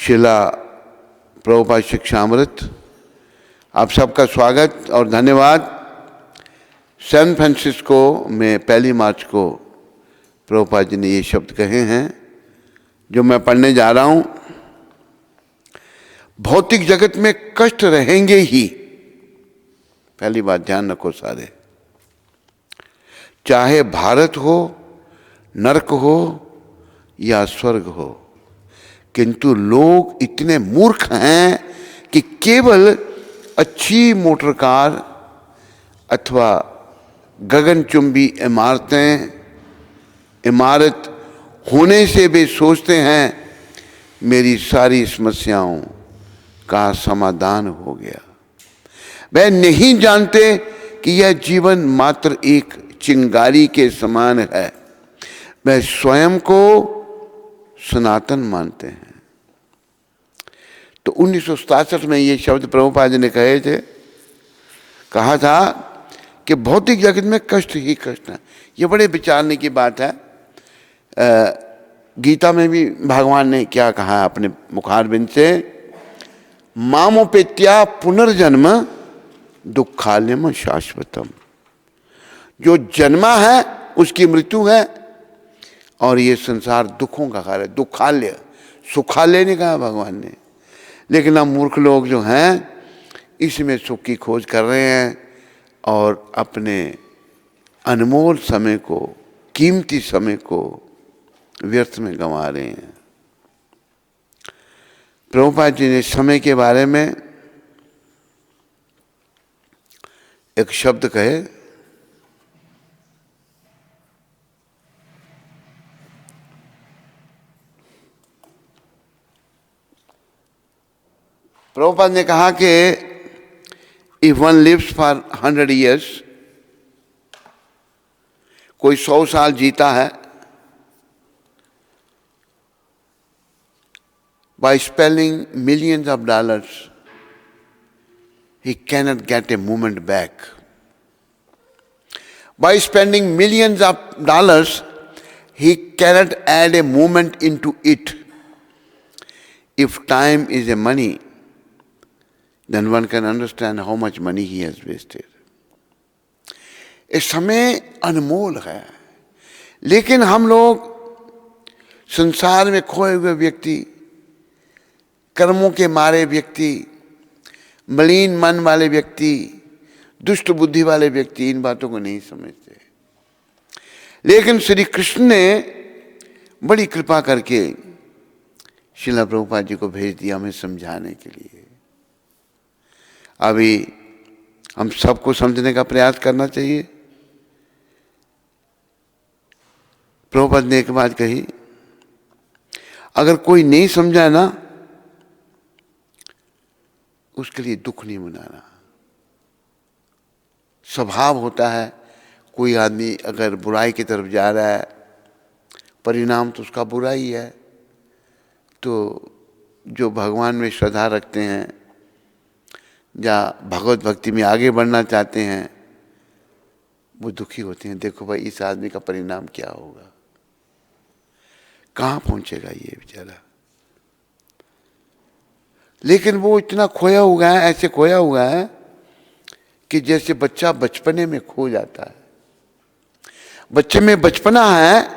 शिला प्रभुपाद शिक्षामृत, आप सबका स्वागत और धन्यवाद। सैन फ्रांसिस्को में 1 मार्च को प्रभुपाद जी ने ये शब्द कहे हैं जो मैं पढ़ने जा रहा हूं। भौतिक जगत में कष्ट रहेंगे ही, पहली बात ध्यान रखो सारे, चाहे भारत हो, नरक हो या स्वर्ग हो, किंतु लोग इतने मूर्ख हैं कि केवल अच्छी मोटर कार अथवा गगनचुंबी इमारत होने से वे सोचते हैं मेरी सारी समस्याओं का समाधान हो गया। वे नहीं जानते कि यह जीवन मात्र एक चिंगारी के समान है। वे स्वयं को सनातन मानते हैं। तो 1967 में ये शब्द प्रभुपाद जी ने कहा था कि भौतिक जगत में कष्ट ही कष्ट है। ये बड़े विचारने की बात है। गीता में भी भगवान ने क्या कहा अपने मुखारबिंद से, मामोपेत्या पुनर्जन्म दुखाल्यम शाश्वतम। जो जन्मा है उसकी मृत्यु है और ये संसार दुखों का घर है। दुखाल्य, सुखाल्य नहीं कहा भगवान ने। लेकिन हम मूर्ख लोग जो हैं इसमें सुख की खोज कर रहे हैं और अपने अनमोल समय को, कीमती समय को व्यर्थ में गंवा रहे हैं। प्रभुपाद जी ने समय के बारे में एक शब्द कहे, प्रभुपाद ने कहा कि if one lives for 100 years, कोई 100 साल जीता है, by spending millions of dollars, he cannot get a moment back. By spending millions of dollars, he cannot add a moment into it. If time is a money, then one can understand how much money he has wasted. ये समय अनमोल है, लेकिन हम लोग संसार में खोए हुए व्यक्ति, कर्मों के मारे व्यक्ति, मलिन मन वाले व्यक्ति, दुष्ट बुद्धि वाले व्यक्ति इन बातों को नहीं समझते। लेकिन श्री कृष्ण ने बड़ी कृपा करके श्रील प्रभुपाद जी को भेज दिया हमें समझाने के लिए। अभी हम सबको समझने का प्रयास करना चाहिए। प्रभुपाद ने एक बात कही, अगर कोई नहीं समझा ना, उसके लिए दुख नहीं मनाना। स्वभाव होता है, कोई आदमी अगर बुराई की तरफ जा रहा है, परिणाम तो उसका बुरा ही है। तो जो भगवान में श्रद्धा रखते हैं या भगवत भक्ति में आगे बढ़ना चाहते हैं, वो दुखी होते हैं। देखो भाई इस आदमी का परिणाम क्या होगा, कहाँ पहुंचेगा ये बेचारा। लेकिन वो इतना खोया हुआ है, ऐसे खोया हुआ है कि जैसे बच्चा बचपने में खो जाता है। बच्चे में बचपना है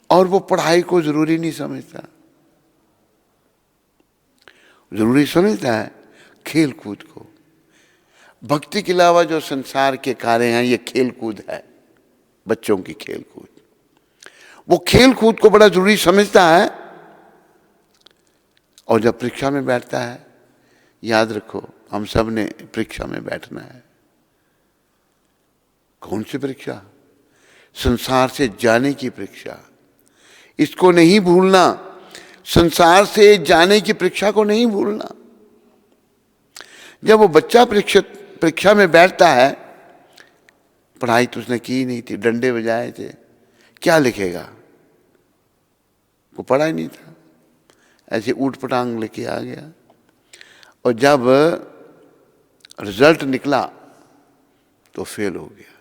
और वो पढ़ाई को जरूरी नहीं समझता, जरूरी समझता है खेल कूद को। भक्ति के अलावा जो संसार के कार्य हैं ये खेल कूद है, बच्चों की खेल कूद। वो खेल कूद को बड़ा जरूरी समझता है और जब परीक्षा में बैठता है, याद रखो हम सब ने परीक्षा में बैठना है। कौन सी परीक्षा? संसार से जाने की परीक्षा। इसको नहीं भूलना, संसार से जाने की परीक्षा को नहीं भूलना। जब वो बच्चा परीक्षा में बैठता है, पढ़ाई तो उसने की नहीं थी, डंडे बजाए थे, क्या लिखेगा? वो पढ़ा ही नहीं था, ऐसे ऊट पटांग लेके आ गया। और जब रिजल्ट निकला तो फेल हो गया।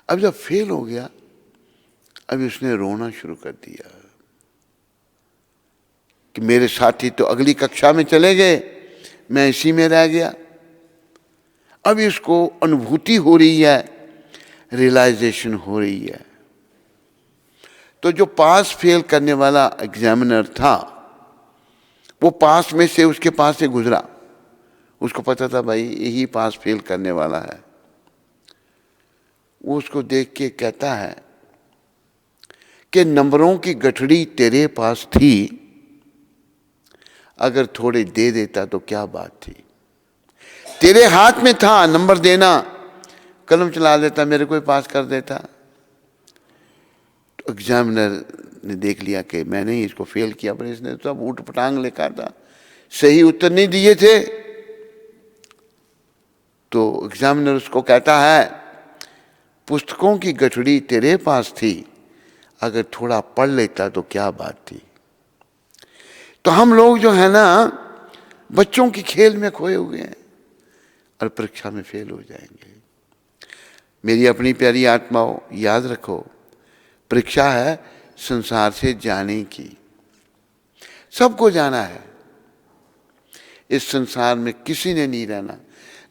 अब जब फेल हो गया, अभी उसने रोना शुरू कर दिया कि मेरे साथी तो अगली कक्षा में चले गए, मैं इसी में रह गया। अब इसको अनुभूति हो रही है, रियलाइजेशन हो रही है। तो जो पास फेल करने वाला एग्जामिनर था, वो पास में से उसके पास से गुजरा, उसको पता था भाई यही पास फेल करने वाला है। वो उसको देख के कहता है कि नंबरों की गठड़ी तेरे पास थी, अगर थोड़े दे देता तो क्या बात थी। तेरे हाथ में था नंबर देना, कलम चला देता, मेरे को ही पास कर देता। तो एग्जामिनर ने देख लिया कि मैंने ही इसको फेल किया, पर इसने तो सब ऊट पटांग लिखा था, सही उत्तर नहीं दिए थे। तो एग्जामिनर उसको कहता है पुस्तकों की गठड़ी तेरे पास थी, अगर थोड़ा पढ़ लेता तो क्या बात थी। तो हम लोग जो है ना बच्चों की खेल में खोए हुए हैं और परीक्षा में फेल हो जाएंगे। मेरी अपनी प्यारी आत्माओं, याद रखो, परीक्षा है संसार से जाने की। सबको जाना है, इस संसार में किसी ने नहीं रहना।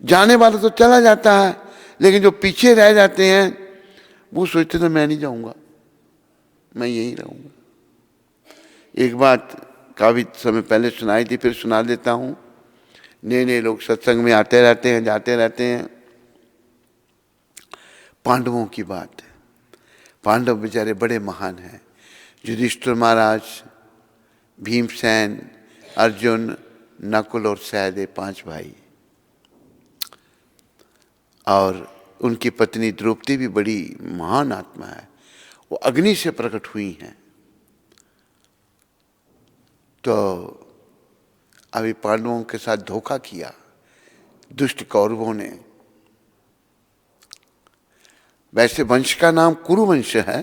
जाने वाला तो चला जाता है, लेकिन जो पीछे रह जाते हैं वो सोचते थे मैं नहीं जाऊंगा, मैं यहीं रहूंगा। एक बात काफी समय पहले सुनाई थी, फिर सुना देता हूं। नए नए लोग सत्संग में आते रहते हैं, जाते रहते हैं। पांडवों की बात है। पांडव बेचारे बड़े महान हैं। युधिष्ठिर महाराज, भीमसेन, अर्जुन, नकुल और सहदेव, 5 भाई, और उनकी पत्नी द्रौपदी भी बड़ी महान आत्मा है, वो अग्नि से प्रकट हुई हैं। तो अभी पांडवों के साथ धोखा किया दुष्ट कौरवों ने। वैसे वंश का नाम कुरुवंश है,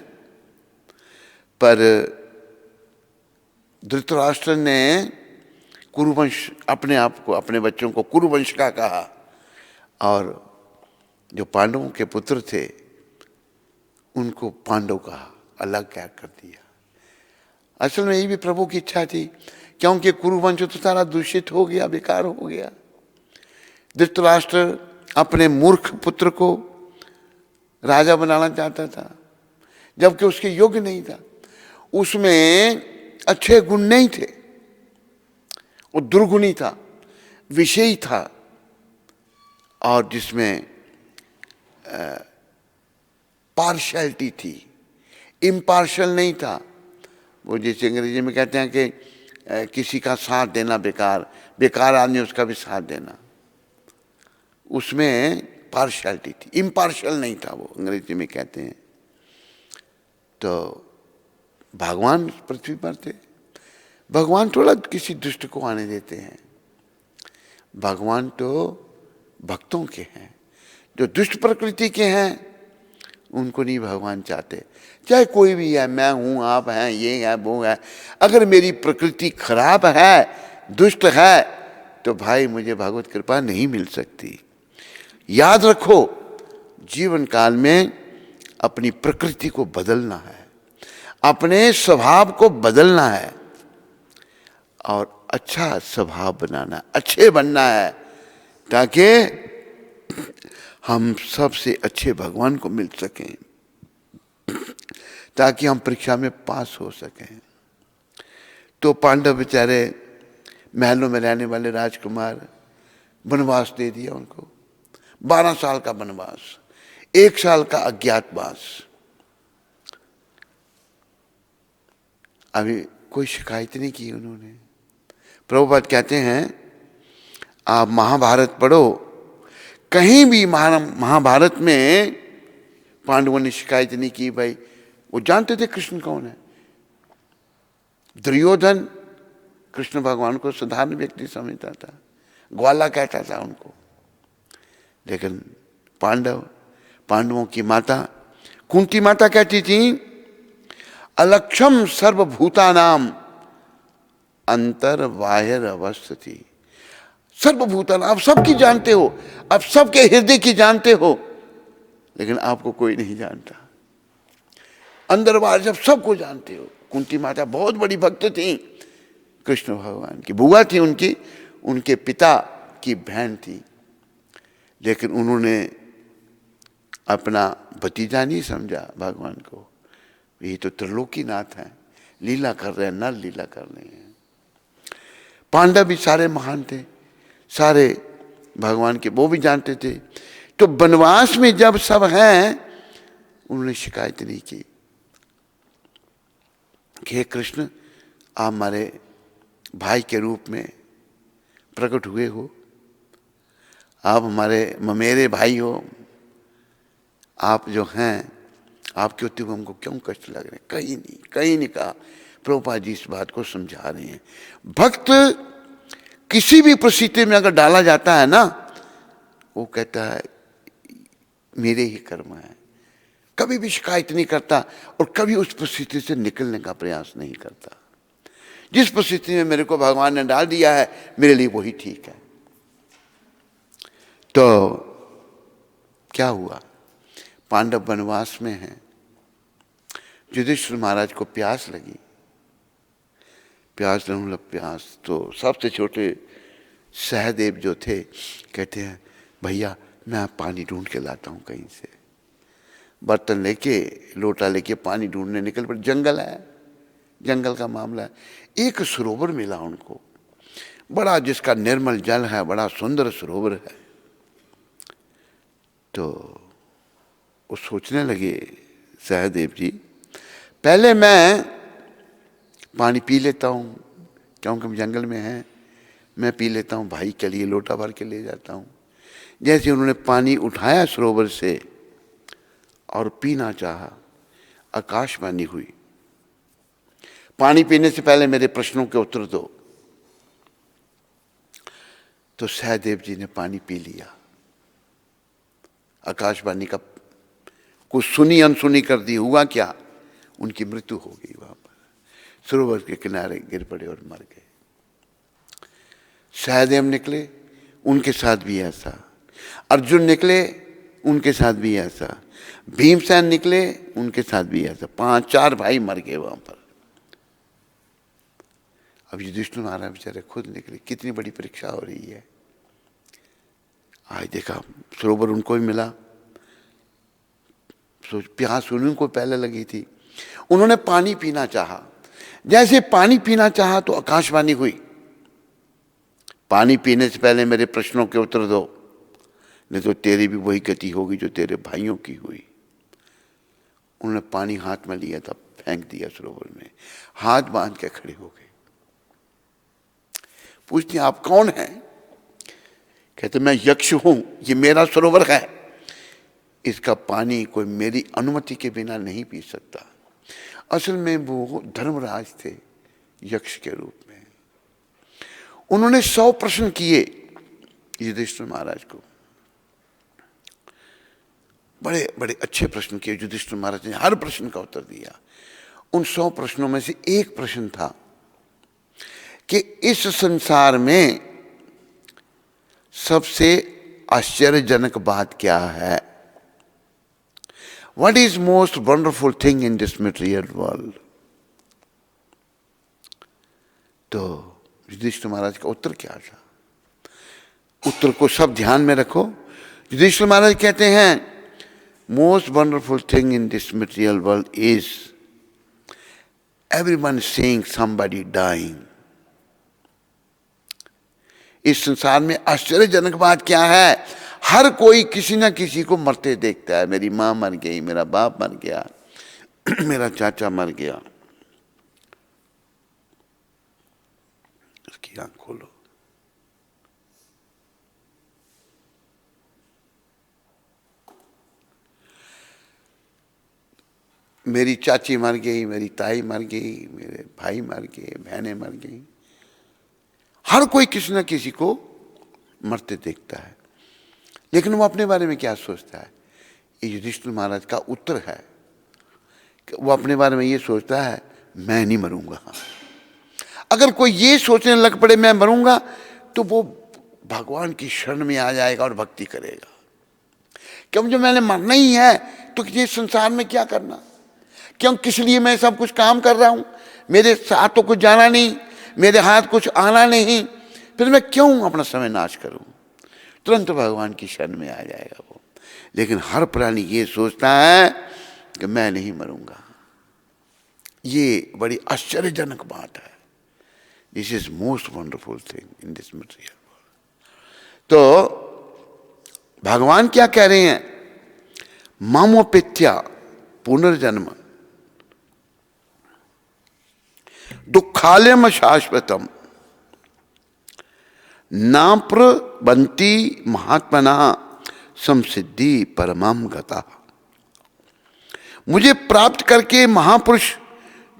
पर धृतराष्ट्र ने कुरुवंश अपने आप को, अपने बच्चों को कुरुवंश का कहा, और जो पांडवों के पुत्र थे उनको पांडव कहा, अलग क्या कर दिया। असल में यही भी प्रभु की इच्छा थी, क्योंकि कुरुवंश तो सारा दूषित हो गया, बेकार हो गया। धृतराष्ट्र अपने मूर्ख पुत्र को राजा बनाना चाहता था, जबकि उसके योग्य नहीं था। उसमें अच्छे गुण नहीं थे, वो दुर्गुणी था, विषयी था, और जिसमें पार्शियलिटी थी, इम्पार्शियल नहीं था। वो जैसे अंग्रेजी में कहते हैं कि किसी का साथ देना बेकार, बेकार आदमी उसका भी साथ देना, उसमें पार्शियलिटी थी, इम्पार्शियल नहीं था वो, अंग्रेजी में कहते हैं। तो भगवान पृथ्वी पर थे, भगवान थोड़ा किसी दुष्ट को आने देते हैं। भगवान तो भक्तों के हैं, जो दुष्ट प्रकृति के हैं उनको नहीं भगवान चाहते। चाहे कोई भी है, मैं हूं, आप हैं, ये है, वो है, अगर मेरी प्रकृति खराब है, दुष्ट है, तो भाई मुझे भगवत कृपा नहीं मिल सकती। याद रखो, जीवन काल में अपनी प्रकृति को बदलना है, अपने स्वभाव को बदलना है, और अच्छा स्वभाव बनाना, अच्छे बनना है, ताकि हम सबसे अच्छे भगवान को मिल सकें, ताकि हम परीक्षा में पास हो सकें। तो पांडव बेचारे महलों में रहने वाले राजकुमार, वनवास दे दिया उनको, 12 साल का वनवास, 1 साल का अज्ञातवास। अभी कोई शिकायत नहीं की उन्होंने। प्रभुपाद कहते हैं आप महाभारत पढ़ो, कहीं भी महाभारत में पांडवों ने शिकायत नहीं की। भाई वो जानते थे कृष्ण कौन है। दुर्योधन कृष्ण भगवान को साधारण व्यक्ति समझता था, ग्वाला कहता था उनको। लेकिन पांडवों की माता कुंती माता कहती थी अलक्षम सर्वभूतानाम अंतर बाह्य अवस्था थी। सर्वभूतान, आप सबकी जानते हो, आप सबके हृदय की जानते हो, लेकिन आपको कोई नहीं जानता। अंदर बाहर जब सबको जानते हो। कुंती माता बहुत बड़ी भक्त थी, कृष्ण भगवान की बुआ थी उनकी, उनके पिता की बहन थी, लेकिन उन्होंने अपना भतीजा नहीं समझा भगवान को। ये तो त्रिलोकीनाथ हैं, लीला कर रहे हैं, नर लीला कर रहे हैं। पांडव भी सारे महान थे, सारे भगवान के वो भी जानते थे। तो वनवास में जब सब हैं, उन्होंने शिकायत नहीं की कि हे कृष्ण, आप हमारे भाई के रूप में प्रकट हुए हो, आप हमारे ममेरे भाई हो, आप जो हैं, आपके होते हुए हमको क्यों कष्ट लग रहे हैं? कहीं नहीं कहा। प्रभुपाद जी इस बात को समझा रहे हैं। भक्त किसी भी परिस्थिति में अगर डाला जाता है ना, वो कहता है मेरे ही कर्म है, कभी भी शिकायत नहीं करता और कभी उस परिस्थिति से निकलने का प्रयास नहीं करता। जिस परिस्थिति में मेरे को भगवान ने डाल दिया है, मेरे लिए वही ठीक है। तो क्या हुआ? पांडव वनवास में हैं, युधिष्ठिर महाराज को प्यास लगी। प्यास तो सबसे छोटे सहदेव जो थे, कहते हैं भैया मैं पानी ढूंढ के लाता हूँ कहीं से। बर्तन लेके, लोटा लेके पानी ढूंढने निकल पड़े। जंगल है, जंगल का मामला है। एक सरोवर मिला उनको, बड़ा, जिसका निर्मल जल है, बड़ा सुंदर सरोवर है। तो वो सोचने लगे सहदेव जी, पहले मैं पानी पी लेता हूँ, क्योंकि हम जंगल में हैं, मैं पी लेता हूँ, भाई के लिए लोटा भर के ले जाता हूँ। जैसे उन्होंने पानी उठाया सरोवर से और पीना चाहा, आकाशवाणी हुई, पानी पीने से पहले मेरे प्रश्नों के उत्तर दो। तो सहदेव जी ने पानी पी लिया। आकाशवाणी का कुछ सुनी अनसुनी कर दी। हुआ क्या? उनकी मृत्यु हो गई। वहां पर सरोवर के किनारे गिर पड़े और मर गए। सहदेव निकले, उनके साथ भी ऐसा। अर्जुन निकले, उनके साथ भी ऐसा। भीमसेन निकले, उनके साथ भी ऐसा। 5-4 भाई मर गए वहां पर। अब युधिष्ठिर महाराज बेचारे खुद निकले। कितनी बड़ी परीक्षा हो रही है। आज देखा सरोवर उनको भी मिला। प्यास उन्हीं को पहले लगी थी। उन्होंने पानी पीना चाहा। जैसे पानी पीना चाहा तो आकाशवाणी हुई, पानी पीने से पहले मेरे प्रश्नों के उत्तर दो, नहीं तो तेरी भी वही गति होगी जो तेरे भाइयों की हुई। उन्होंने पानी हाथ में लिया था, फेंक दिया सरोवर में, हाथ बांध के खड़े हो गए। पूछती आप कौन हैं? कहते मैं यक्ष हूं, ये मेरा सरोवर है, इसका पानी कोई मेरी अनुमति के बिना नहीं पी सकता। असल में वो धर्मराज थे यक्ष के रूप में। उन्होंने 100 प्रश्न किए युधिष्ठिर महाराज को। बड़े बड़े अच्छे प्रश्न किए युधिष्ठिर महाराज ने, हर प्रश्न का उत्तर दिया। उन 100 प्रश्नों में से एक प्रश्न था कि इस संसार में सबसे आश्चर्यजनक बात क्या है? What is most wonderful thing in this material world? तो युधिष्ठिर महाराज का उत्तर क्या था? उत्तर को सब ध्यान में रखो। युधिष्ठिर महाराज कहते हैं most wonderful thing in this material world is everyone seeing somebody dying. इस संसार में आश्चर्यजनक बात क्या है? हर कोई किसी ना किसी को मरते देखता है। मेरी माँ मर गई, मेरा बाप मर गया, मेरा चाचा मर गया। उसकी आंख खोलो। मेरी चाची मर गई, मेरी ताई मर गई, मेरे भाई मर गए, बहनें मर गई। हर कोई किसी न किसी को मरते देखता है, लेकिन वो अपने बारे में क्या सोचता है? ये युधिष्ठिर महाराज का उत्तर है कि वो अपने बारे में ये सोचता है मैं नहीं मरूंगा। अगर कोई ये सोचने लग पड़े मैं मरूंगा, तो वो भगवान की शरण में आ जाएगा और भक्ति करेगा। क्यों? जो मैंने मरना ही है तो ये संसार में क्या करना? क्यों? किस लिए मैं सब कुछ काम कर रहा हूं? मेरे साथ तो कुछ जाना नहीं, मेरे हाथ कुछ आना नहीं, फिर मैं क्यों अपना समय नाश करूं? तुरंत भगवान की शरण में आ जाएगा वो। लेकिन हर प्राणी ये सोचता है कि मैं नहीं मरूंगा। ये बड़ी आश्चर्यजनक बात है। This is most wonderful thing in this material world. तो भगवान क्या कह रहे हैं? मामोपेत्या पुनर्जन्म दुखालयम शाश्वतम नाप्रबंती महात्मना संसिद्धि परमाम गता। मुझे प्राप्त करके महापुरुष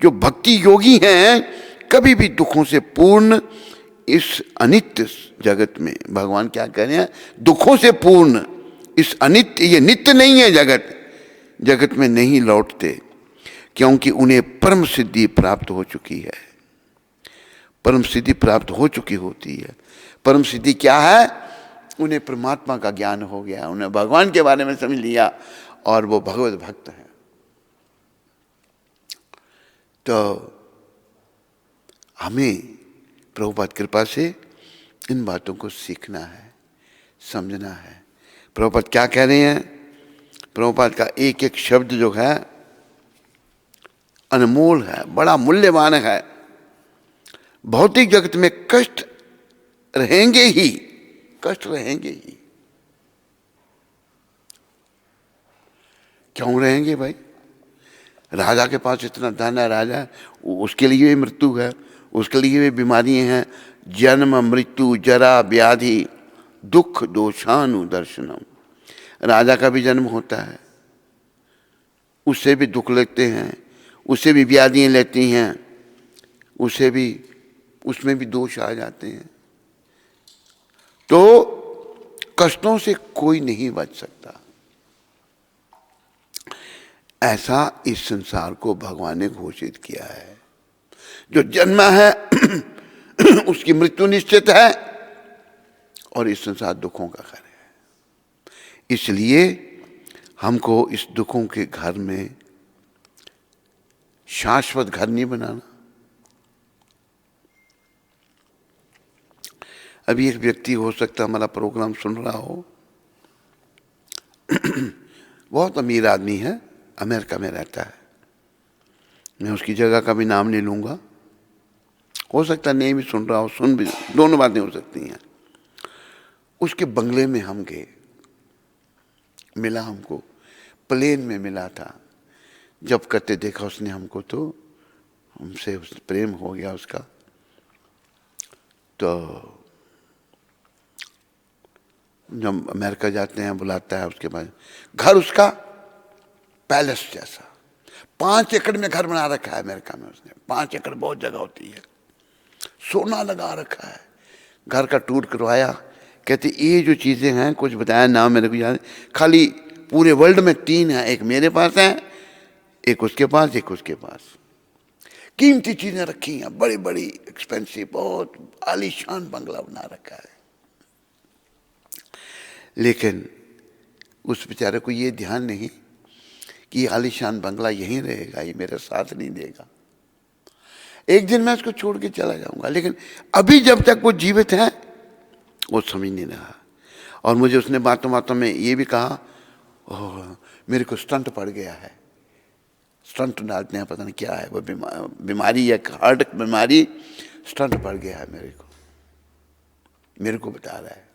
जो भक्ति योगी हैं कभी भी दुखों से पूर्ण इस अनित्य जगत में, भगवान क्या कह रहे हैं? दुखों से पूर्ण इस अनित्य, ये नित्य नहीं है जगत, जगत में नहीं लौटते, क्योंकि उन्हें परम सिद्धि प्राप्त हो चुकी है। परम सिद्धि प्राप्त हो चुकी होती है। परम सिद्धि क्या है? उन्हें परमात्मा का ज्ञान हो गया, उन्हें भगवान के बारे में समझ लिया और वो भगवत भक्त हैं। तो हमें प्रभुपाद कृपा से इन बातों को सीखना है, समझना है। प्रभुपाद क्या कह रहे हैं? प्रभुपाद का एक एक शब्द जो है अनमोल है, बड़ा मूल्यवान है। भौतिक जगत में कष्ट रहेंगे ही, कष्ट रहेंगे ही। क्यों रहेंगे भाई? राजा के पास इतना धन है, राजा उसके लिए भी मृत्यु है, उसके लिए भी बीमारियां हैं, जन्म मृत्यु जरा व्याधि दुख दोषानु दर्शनम। राजा का भी जन्म होता है, उससे भी दुख लेते हैं, उससे भी व्याधियां लेती हैं, उसे भी, उसमें भी दोष आ जाते हैं। तो कष्टों से कोई नहीं बच सकता। ऐसा इस संसार को भगवान ने घोषित किया है। जो जन्मा है उसकी मृत्यु निश्चित है और इस संसार दुखों का घर है। इसलिए हमको इस दुखों के घर में शाश्वत घर नहीं बनाना। अभी एक व्यक्ति हो सकता है हमारा प्रोग्राम सुन रहा हो, बहुत अमीर आदमी है, अमेरिका में रहता है, मैं उसकी जगह का भी नाम नहीं लूंगा, हो सकता है नहीं भी सुन रहा हो, सुन भी, दोनों बातें हो सकती हैं। उसके बंगले में हम गए, मिला हमको, प्लेन में मिला था। जब करते देखा उसने हमको तो हमसे प्रेम हो गया उसका। तो जब अमेरिका जाते हैं बुलाता है, उसके बाद घर उसका पैलेस जैसा, 5 एकड़ में घर बना रखा है अमेरिका में उसने। 5 एकड़ बहुत जगह होती है, सोना लगा रखा है। घर का टूर करवाया, कहते ये जो चीजें हैं, कुछ बताया नाम मेरे को याद, खाली पूरे वर्ल्ड में 3 है, एक मेरे पास है, एक उसके पास, एक उसके पास। कीमती चीजें रखी हैं, बड़ी बड़ी एक्सपेंसिव, बहुत आलीशान बंगला बना रखा है। लेकिन उस बेचारे को ये ध्यान नहीं कि आलीशान बंगला यहीं रहेगा, ये मेरा साथ नहीं देगा। एक दिन मैं उसको छोड़ के चला जाऊंगा, लेकिन अभी जब तक वो जीवित है वो समझ नहीं रहा। और मुझे उसने बातों बातों में ये भी कहा, ओह मेरे को स्टंट पड़ गया है, स्टंट डालते हैं, पता नहीं क्या है वो बीमारी या हार्ट बीमारी, स्टंट पड़ गया है मेरे को बता रहा है।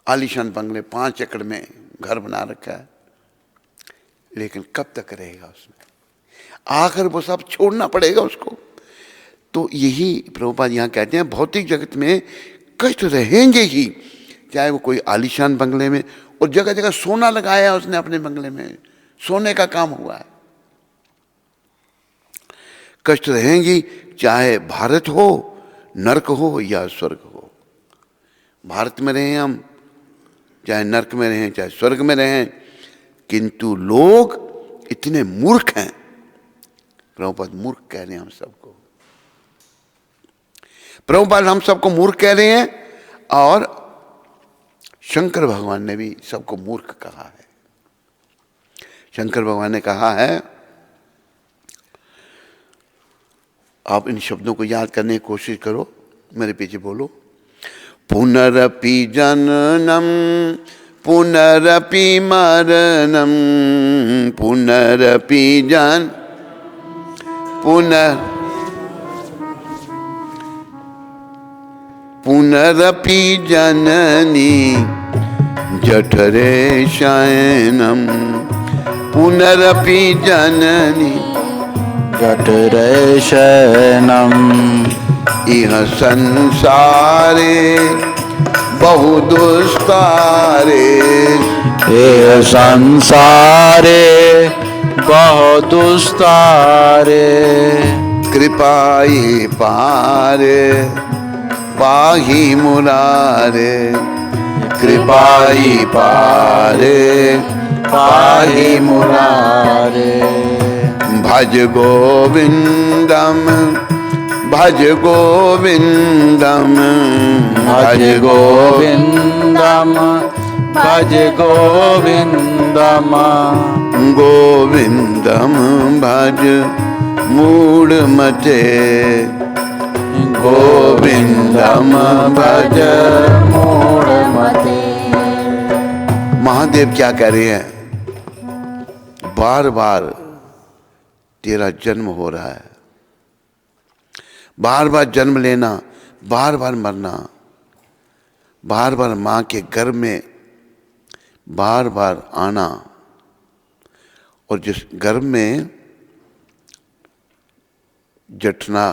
आलीशान बंगले, 5 एकड़ में घर बना रखा है, लेकिन कब तक रहेगा उसमें? आखिर वो सब छोड़ना पड़ेगा उसको। तो यही प्रभुपाद यहाँ कहते हैं, भौतिक जगत में कष्ट रहेंगे ही, चाहे वो कोई आलीशान बंगले में, और जगह जगह सोना लगाया उसने अपने बंगले में, सोने का काम हुआ है। कष्ट रहेंगी, चाहे भारत हो, नरक हो या स्वर्ग हो। भारत में रहें हम, चाहे नरक में रहें, चाहे स्वर्ग में रहें, किंतु लोग इतने मूर्ख हैं। प्रभुपाद मूर्ख कह रहे हैं हम सबको, प्रभुपाद हम सबको मूर्ख कह रहे हैं, और शंकर भगवान ने भी सबको मूर्ख कहा है। शंकर भगवान ने कहा है, आप इन शब्दों को याद करने की कोशिश करो, मेरे पीछे बोलो। पुनरपि जननम पुनरपि मरणम पुनरपि पुनरपि जननी जठरे शयनम पुनरपि जननी जठरे शयनम इह संसारे बहु दुस्तारे इह संसारे बहु दुस्तारे कृपाई पारे पाहि मुरारे कृपाई पारे पाहि मुरारे भज गोविंदम भज गोविंदम भज गोविंदम भज गोविंदम गोविंदम भज मूढ़ मते गोविंदम भज मूढ़ मते। महादेव क्या कह रहे हैं? बार बार तेरा जन्म हो रहा है, बार बार जन्म लेना, बार बार मरना, बार बार माँ के गर्भ में बार बार आना, और जिस गर्भ में जठना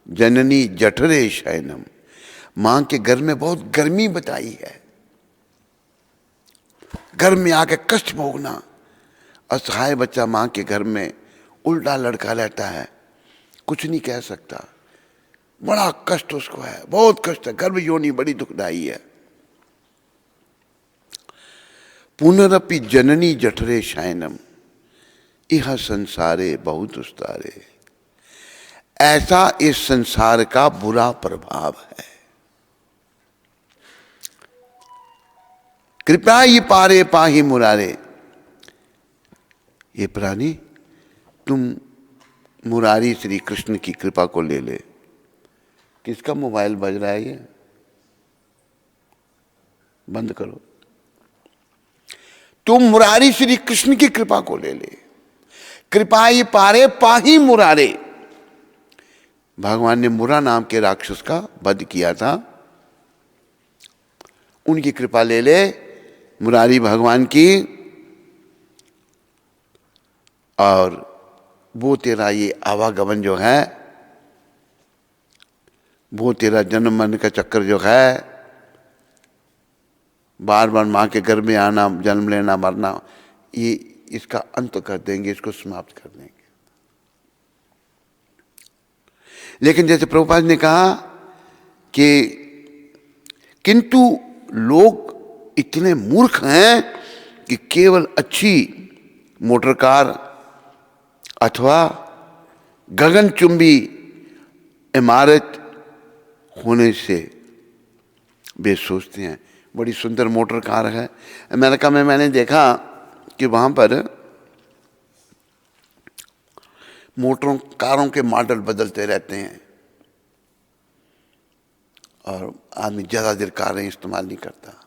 जननी जठरे शयनम, माँ के गर्भ में बहुत गर्मी बताई है, गर्भ में आके कष्ट भोगना। असहाय बच्चा माँ के घर में उल्टा लड़का रहता है, कुछ नहीं कह सकता, बड़ा कष्ट उसको है, बहुत कष्ट है, गर्भ योनि बड़ी दुखदाई है। पुनरपि जननी जठरे शयनम इह संसारे बहुत दुस्तारे, ऐसा इस संसार का बुरा प्रभाव है। कृपा ही पारे पाही मुरारे, ये प्राणी तुम मुरारी श्री कृष्ण की कृपा को ले ले। किसका मोबाइल बज रहा है? ये बंद करो। तुम मुरारी श्री कृष्ण की कृपा को ले ले। कृपा ही पारे पाही मुरारे, भगवान ने मुरा नाम के राक्षस का वध किया था, उनकी कृपा ले ले मुरारी भगवान की, और वो तेरा ये आवागमन जो है, वो तेरा जन्म मरण का चक्कर जो है, बार बार माँ के गर्भ में आना, जन्म लेना, मरना, ये इसका अंत कर देंगे, इसको समाप्त कर देंगे। लेकिन जैसे प्रभुपाद ने कहा कि किंतु लोग इतने मूर्ख हैं कि केवल अच्छी मोटर कार अथवा गगनचुंबी इमारत होने से वे सोचते हैं। बड़ी सुंदर मोटर कार है अमेरिका में, मैंने देखा कि वहाँ पर मोटरों कारों के मॉडल बदलते रहते हैं और आदमी ज़्यादा देर कारें इस्तेमाल नहीं करता।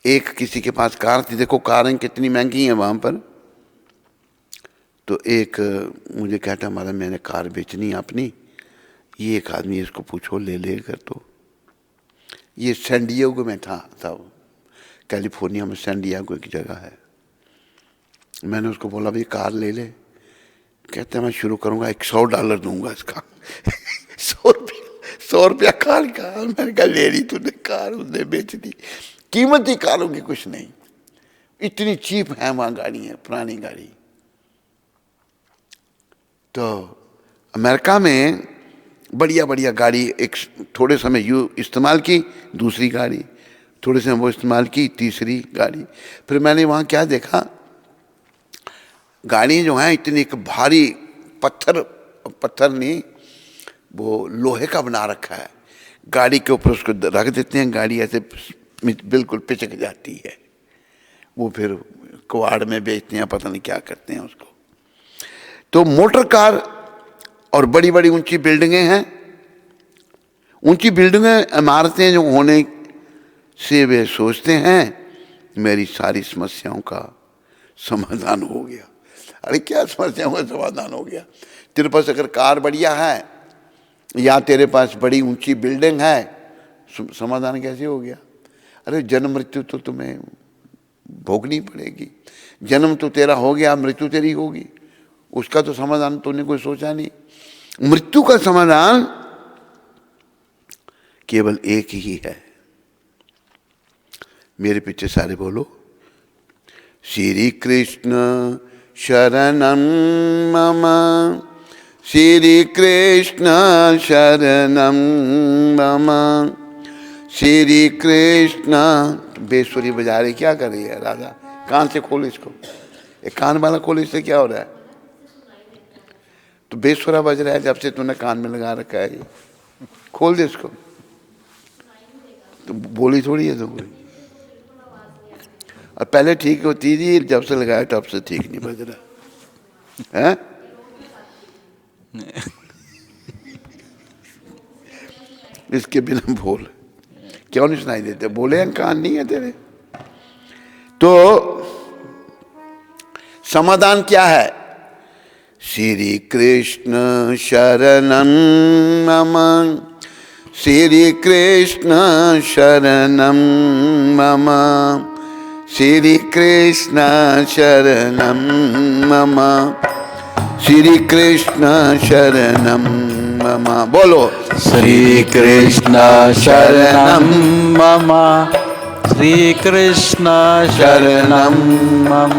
एक किसी के पास कार थी, देखो कारें कितनी महंगी हैं वहाँ पर, तो एक मुझे कहता हमारा मैंने कार बेचनी है अपनी, ये एक आदमी इसको पूछो ले ले कर, तो ये सैन डिएगो में था कैलिफोर्निया में सैन डिएगो की जगह है। मैंने उसको बोला भाई कार ले ले, कहते हैं मैं शुरू करूँगा $100 दूंगा इसका। $100 कार का। मैंने कहा ले ली तूने कार, उसने बेच दी। कीमती कारों की कुछ नहीं, इतनी चीप है वहाँ गाड़ी है, पुरानी गाड़ी। तो अमेरिका में बढ़िया बढ़िया गाड़ी एक थोड़े समय यू इस्तेमाल की, दूसरी गाड़ी, थोड़े समय वो इस्तेमाल की, तीसरी गाड़ी। फिर मैंने वहाँ क्या देखा, गाड़ी जो है इतनी एक भारी पत्थर नहीं, वो लोहे का बना रखा है, गाड़ी के ऊपर उसको रख देते हैं, गाड़ी ऐसे बिल्कुल पिचक जाती है, वो फिर कबाड़ में बेचते हैं, पता नहीं क्या करते हैं उसको। तो मोटर कार और बड़ी बड़ी ऊंची बिल्डिंगें हैं, ऊंची बिल्डिंगें इमारतें जो होने से वे सोचते हैं मेरी सारी समस्याओं का समाधान हो गया। अरे क्या समस्याओं का समाधान हो गया? तेरे पास अगर कार बढ़िया है या तेरे पास बड़ी ऊंची बिल्डिंग है, समाधान कैसे हो गया? अरे जन्म मृत्यु तो तुम्हें भोगनी पड़ेगी। जन्म तो तेरा हो गया, मृत्यु तेरी होगी, उसका तो समाधान तूने कोई सोचा नहीं। मृत्यु का समाधान केवल एक ही है। मेरे पीछे सारे बोलो, श्री कृष्ण शरणं मम, श्री कृष्ण शरणं मम, श्री कृष्ण। बेसुरी बजा रही, क्या कर रही है राधा? कान से खोल इसको, एक कान वाला खोल, इससे क्या हो रहा है? तो बेसुरा बज रहा है जब से तूने कान में लगा रखा है, ये खोल दे इसको। तो बोली थोड़ी है तो कोई, और पहले ठीक होती थी, जब से लगाया तब से ठीक नहीं बज रहा है। इसके बिना बोल, क्यों नहीं सुनाई देते? बोले कान नहीं है तेरे? तो समाधान क्या है? श्री कृष्ण शरणं मम, श्री कृष्ण शरणं मम, श्री कृष्ण शरणं मम, श्री कृष्ण शरणं मम। बोलो, श्री कृष्ण शरणं मम, श्री कृष्ण शरणं मम,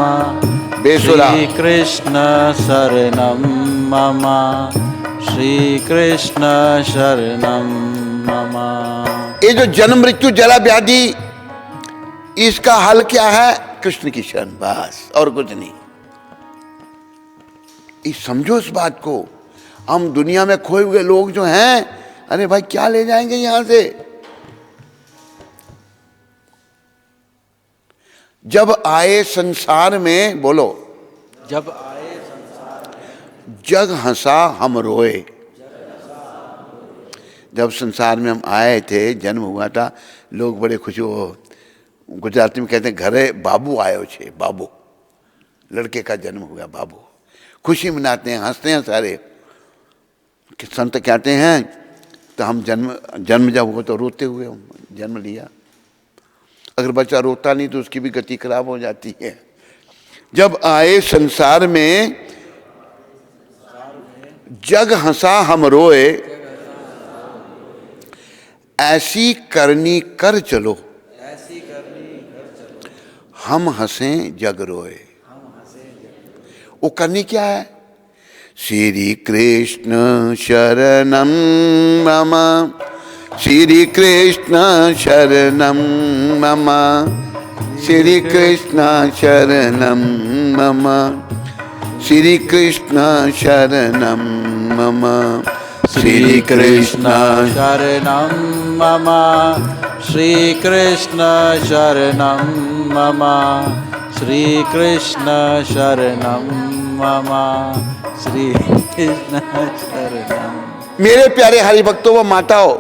बेसुरा। श्री कृष्ण शरणं मम, श्री कृष्ण शरणं मम। ये जो जन्म मृत्यु जरा व्याधि, इसका हल क्या है? कृष्ण की शरण, बस और कुछ नहीं। इस समझो इस बात को। हम दुनिया में खोए हुए लोग जो हैं, अरे भाई क्या ले जाएंगे यहां से? जब आए संसार में, बोलो, जब आए संसार, जग हंसा हम रोए। जब संसार में हम आए थे, जन्म हुआ था, लोग बड़े खुश हो, गुजराती में कहते हैं घरे बाबू आयो छे, बाबू, लड़के का जन्म हुआ, बाबू, खुशी मनाते हैं, हंसते हैं सारे। संत कहते हैं तो हम जन्म जब हुआ तो रोते हुए हम जन्म लिया। अगर बच्चा रोता नहीं तो उसकी भी गति खराब हो जाती है। जब आए संसार में, जग हंसा हम रोए, ऐसी करनी कर चलो, हम हंसे जग रोए। वो करनी क्या है? श्री कृष्ण शरणं मम, श्री कृष्ण शरणं मम, श्री कृष्ण शरणं मम, श्री कृष्ण शरणं मम, श्री कृष्ण शरणं मम, श्री कृष्ण शरणं मम, श्री कृष्ण शरणं मम, श्री कृष्ण शरणं। मेरे प्यारे हरि भक्तों व माताओं,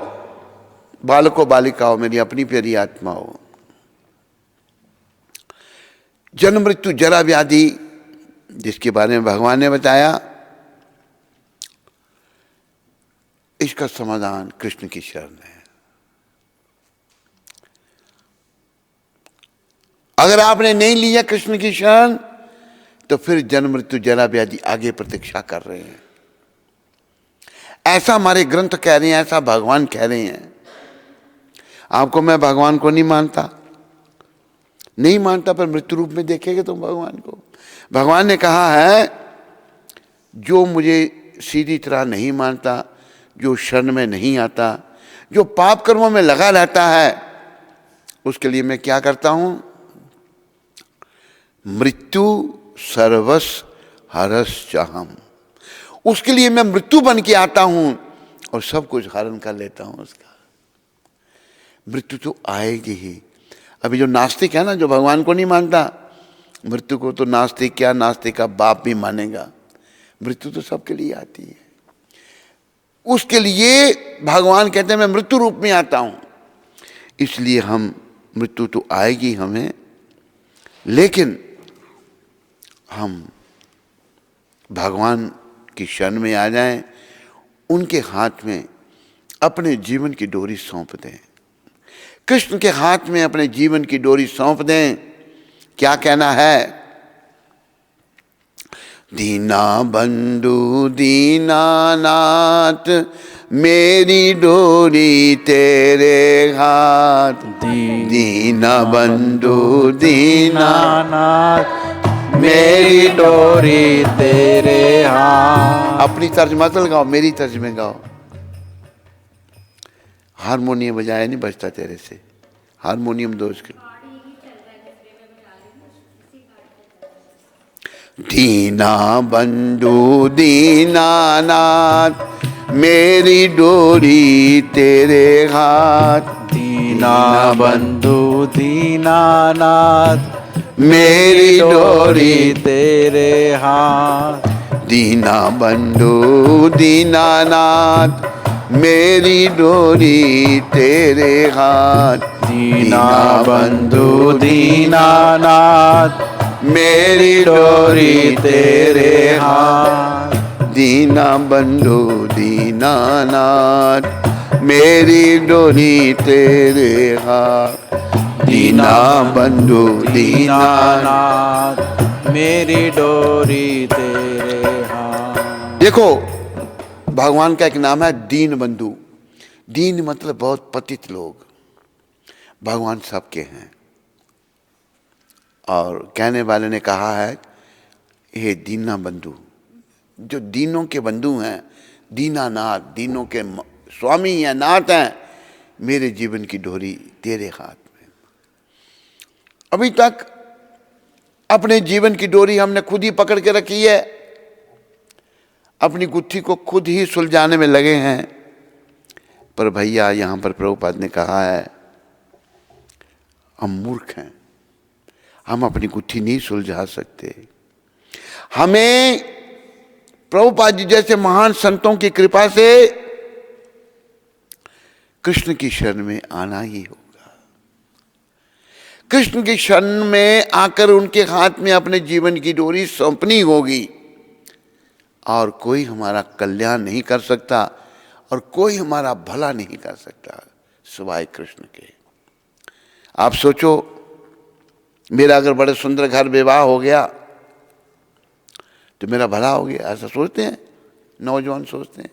बालकों बालिकाओं, मेरी अपनी प्यारी आत्माओं, जन्म मृत्यु जरा व्याधि जिसके बारे में भगवान ने बताया, इसका समाधान कृष्ण की शरण है। अगर आपने नहीं लिया कृष्ण की शरण, तो फिर जन्म मृत्यु जरा व्याधि आगे प्रतीक्षा कर रहे हैं। ऐसा हमारे ग्रंथ कह रहे हैं, ऐसा भगवान कह रहे हैं। आपको मैं भगवान को नहीं मानता, नहीं मानता, पर मृत्यु रूप में देखेंगे तुम भगवान को। भगवान ने कहा है, जो मुझे सीधी तरह नहीं मानता, जो शरण में नहीं आता, जो पाप कर्मों में लगा रहता है, उसके लिए मैं क्या करता हूं? मृत्यु सर्वस हरस चाहम। उसके लिए मैं मृत्यु बन के आता हूं और सब कुछ हरण कर लेता हूं उसका। मृत्यु तो आएगी ही। अभी जो नास्तिक है ना, जो भगवान को नहीं मानता, मृत्यु को तो नास्तिक क्या, नास्तिक का बाप भी मानेगा। मृत्यु तो सबके लिए आती है। उसके लिए भगवान कहते हैं मैं मृत्यु रूप में आता हूं। इसलिए हम मृत्यु तो आएगी हमें, लेकिन हम भगवान की शरण में आ जाएं, उनके हाथ में अपने जीवन की डोरी सौंप दें, कृष्ण के हाथ में अपने जीवन की डोरी सौंप दें। क्या कहना है? दीना बंधु दीनानाथ मेरी डोरी तेरे हाथ, दीना बंधु दीनानाथ मेरी डोरी तेरे हाथ। अपनी तर्ज मत लगाओ, मेरी तर्ज में गाओ। हारमोनियम बजाया नहीं बजता तेरे से, हारमोनियम दो उसके। दीना बंधु दीनानाथ मेरी डोरी तेरे हाथ, दीना बंधु दीनानाथ मेरी डोरी तेरे हाथ। दीना बंधु दीनानाथ मेरी डोरी तेरे हाथ, दीना बंधु दीनानाथ मेरी डोरी तेरे हाथ। दीना बंधु दीनानाथ मेरी डोरी तेरे हाथ, दीना बंधु दीनानाथ मेरी डोरी तेरे हाथ। देखो भगवान का एक नाम है दीन बंधु। दीन मतलब बहुत पतित लोग, भगवान सबके हैं। और कहने वाले ने कहा है हे दीना बंधु, जो दीनों के बंधु हैं, दीनानाथ, दीनों के स्वामी हैं, नाथ हैं, मेरे जीवन की डोरी तेरे हाथ में। अभी तक अपने जीवन की डोरी हमने खुद ही पकड़ के रखी है, अपनी गुत्थी को खुद ही सुलझाने में लगे हैं। पर भैया यहाँ पर प्रभुपाद ने कहा है हम मूर्ख हैं, हम अपनी गुत्थी नहीं सुलझा सकते। हमें प्रभुपाद जी जैसे महान संतों की कृपा से कृष्ण की शरण में आना ही होगा। कृष्ण की शरण में आकर उनके हाथ में अपने जीवन की डोरी सौंपनी होगी। और कोई हमारा कल्याण नहीं कर सकता और कोई हमारा भला नहीं कर सकता सिवाय कृष्ण के। आप सोचो, मेरा अगर बड़े सुंदर घर विवाह हो गया तो मेरा भला हो गया, ऐसा सोचते हैं नौजवान, सोचते हैं।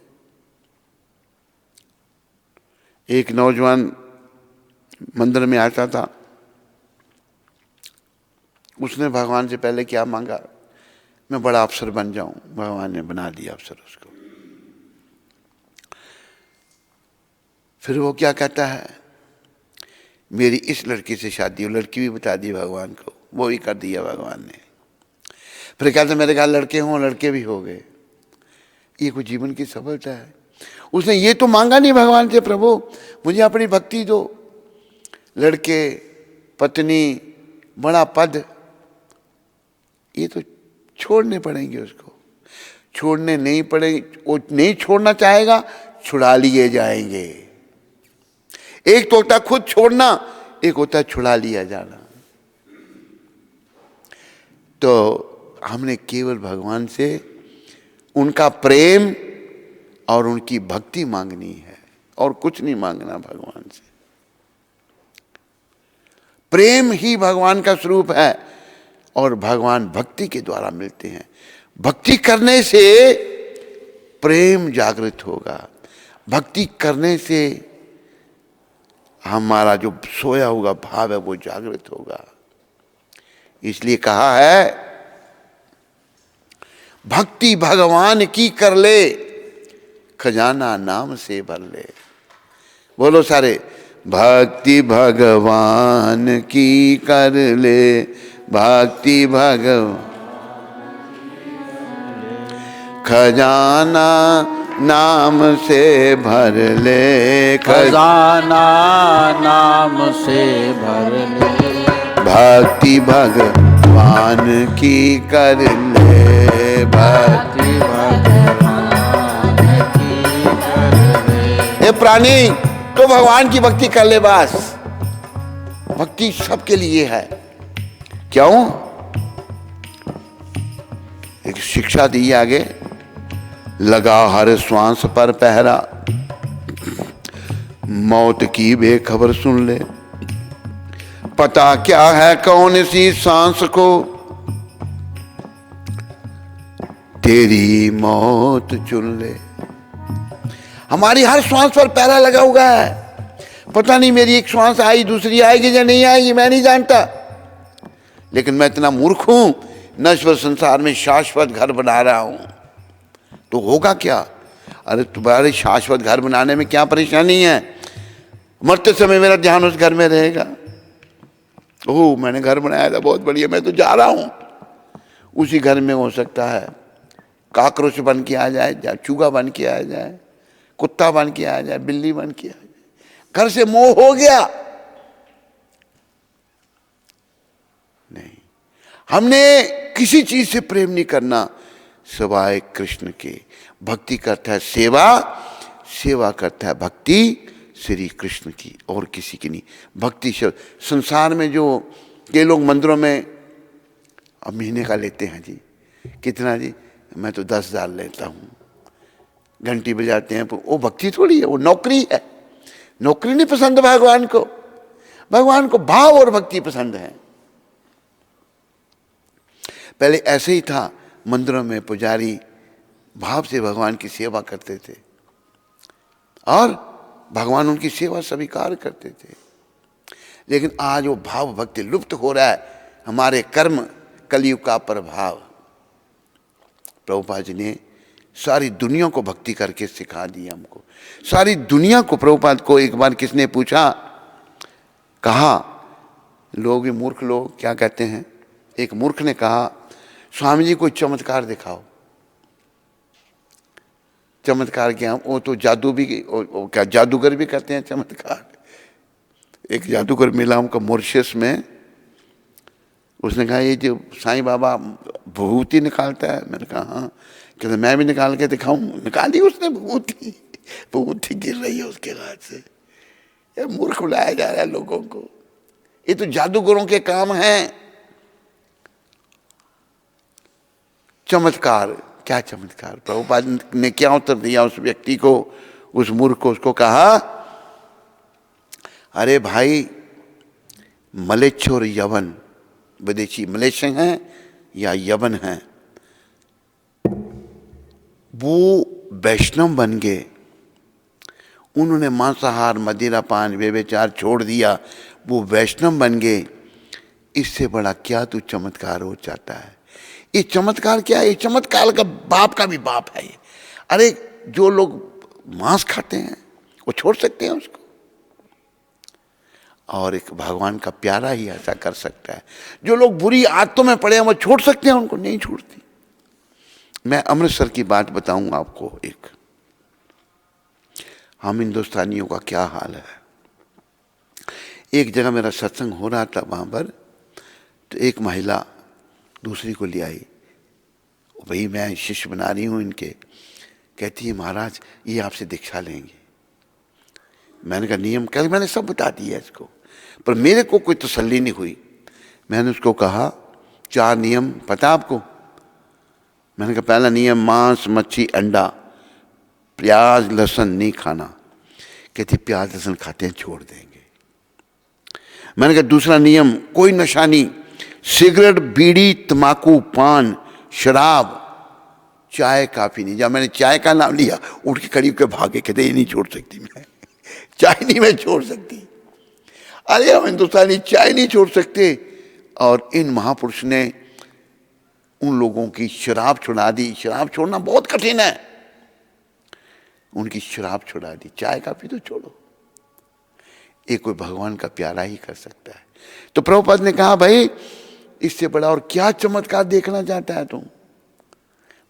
एक नौजवान मंदिर में आता था, उसने भगवान से पहले क्या मांगा? मैं बड़ा अफसर बन जाऊं। भगवान ने बना दिया अफसर उसको। फिर वो क्या कहता है? मेरी इस लड़की से शादी हो। लड़की भी बता दी भगवान को, वो भी कर दिया भगवान ने। फिर कहते मेरे घर लड़के हों, लड़के भी हो गए। ये कोई जीवन की सफलता है? उसने ये तो मांगा नहीं भगवान से, प्रभु मुझे अपनी भक्ति दो, लड़के, पत्नी, बड़ा पद, ये तो छोड़ने पड़ेंगे उसको। छोड़ने नहीं पड़ेंगे, वो नहीं छोड़ना चाहेगा, छुड़ा लिए जाएंगे। एक तो होता खुद छोड़ना, एक होता छुड़ा लिया जाना। तो हमने केवल भगवान से उनका प्रेम और उनकी भक्ति मांगनी है, और कुछ नहीं मांगना भगवान से। प्रेम ही भगवान का स्वरूप है और भगवान भक्ति के द्वारा मिलते हैं। भक्ति करने से प्रेम जागृत होगा, भक्ति करने से हमारा जो सोया हुआ भाव है वो जागृत होगा। इसलिए कहा है भक्ति भगवान की कर ले, खजाना नाम से भर ले। बोलो सारे, भक्ति भगवान की कर ले, भक्ति भगवान खजाना नाम से भर ले, खजाना नाम से भर ले। भक्ति भगवान की कर ले, भक्ति भगवान की कर प्राणी, तो भगवान की भक्ति कर ले बस। भक्ति सबके लिए है। क्यों? एक शिक्षा दी आगे, लगा हर श्वास पर पहरा, मौत की बेखबर सुन ले, पता क्या है कौन सी सांस को, तेरी मौत चुन ले। हमारी हर श्वास पर पहरा लगा हुआ है। पता नहीं मेरी एक श्वास आई, दूसरी आएगी या नहीं आएगी, मैं नहीं जानता। लेकिन मैं इतना मूर्ख हूं, नश्वर संसार में शाश्वत घर बना रहा हूं, तो होगा क्या? अरे तुम्हारे शाश्वत घर बनाने में क्या परेशानी है? मरते समय मेरा ध्यान उस घर में रहेगा। ओह, मैंने घर बनाया था, बहुत बढ़िया, मैं तो जा रहा हूं। उसी घर में हो सकता है काकरोच बन के आ जाए, चूहा बन के आ जाए, कुत्ता बन के आ जाए, बिल्ली बन के आ जाए। घर से मोह हो गया। नहीं, हमने किसी चीज से प्रेम नहीं करना सिवाय कृष्ण के। भक्ति करता है सेवा, सेवा करता है भक्ति श्री कृष्ण की, और किसी की नहीं। भक्ति संसार में जो के लोग मंदिरों में अब महीने का लेते हैं जी, कितना जी? मैं तो 10,000 लेता हूं। घंटी बजाते हैं, वो भक्ति थोड़ी है, वो नौकरी है। नौकरी नहीं पसंद भगवान को। भगवान को भाव और भक्ति पसंद है। पहले ऐसे ही था, मंदिरों में पुजारी भाव से भगवान की सेवा करते थे और भगवान उनकी सेवा स्वीकार करते थे। लेकिन आज वो भाव भक्ति लुप्त हो रहा है। हमारे कर्म, कलयुग का प्रभाव। प्रभुपाद जी ने सारी दुनिया को भक्ति करके सिखा दिया हमको, सारी दुनिया को। प्रभुपाद को एक बार किसने पूछा, कहा, लोग भी मूर्ख लोग क्या कहते हैं, एक मूर्ख ने कहा, स्वामी जी कोई चमत्कार दिखाओ। चमत्कार क्या? वो तो जादू भी, क्या जादूगर भी करते हैं चमत्कार। एक जादूगर मिला हमको मॉरिशस में, उसने कहा ये जो साईं बाबा भभूति निकालता है। मैंने कहा हाँ। कहते मैं भी निकाल के दिखाऊं। निकाली उसने भभूति, भभूति गिर रही है उसके हाथ से। ये मूर्ख बुलाया जा रहा है लोगों को। ये तो जादूगरों के काम हैं। चमत्कार, क्या चमत्कार? प्रभुपाद ने क्या उत्तर दिया उस व्यक्ति को, उस मूर्ख को? उसको कहा, अरे भाई, मलेच्छ और यवन, विदेशी मलेच्छ हैं या यवन हैं, वो वैष्णव बन गए। उन्होंने मांसाहार, मदिरा पान, व्यभिचार छोड़ दिया, वो वैष्णव बन गए। इससे बड़ा क्या तू चमत्कार हो जाता है? ये चमत्कार क्या है? ये चमत्कार का बाप का भी बाप है ये। अरे जो लोग मांस खाते हैं वो छोड़ सकते हैं उसको, और एक भगवान का प्यारा ही ऐसा कर सकता है। जो लोग बुरी आदतों में पड़े हैं वो छोड़ सकते हैं, उनको नहीं छोड़ती। मैं अमृतसर की बात बताऊं आपको। एक हम हिंदुस्तानियों का क्या हाल है। एक जगह मेरा सत्संग हो रहा था, वहां पर तो एक महिला दूसरी को ले आई। भाई मैं शिष्य बना रही हूं इनके। कहती है महाराज ये आपसे दीक्षा लेंगे। मैंने कहा नियम, कल मैंने सब बता दिया इसको, पर मेरे को कोई तसल्ली नहीं हुई। मैंने उसको कहा 4 नियम पता आपको? मैंने कहा पहला नियम मांस, मच्छी, अंडा, प्याज लहसुन नहीं खाना। कहती प्याज लहसुन खाते हैं, छोड़ देंगे। मैंने कहा दूसरा नियम कोई नशा नहीं, सिगरेट, बीड़ी, तंबाकू, पान, शराब, चाय, काफी नहीं। जब मैंने चाय का नाम लिया उठ के खड़ी होकर भागे, कहते ये नहीं छोड़ सकती मैं, चाय नहीं मैं छोड़ सकती। अरे हम हिंदुस्तानी चाय नहीं छोड़ सकते। और इन महापुरुष ने उन लोगों की शराब छुड़ा दी। शराब छोड़ना बहुत कठिन है, उनकी शराब छुड़ा दी। चाय काफी तो छोड़ो, ये कोई भगवान का प्यारा ही कर सकता है। तो प्रभुपाद ने कहा भाई इससे बड़ा और क्या चमत्कार देखना चाहता है तुम?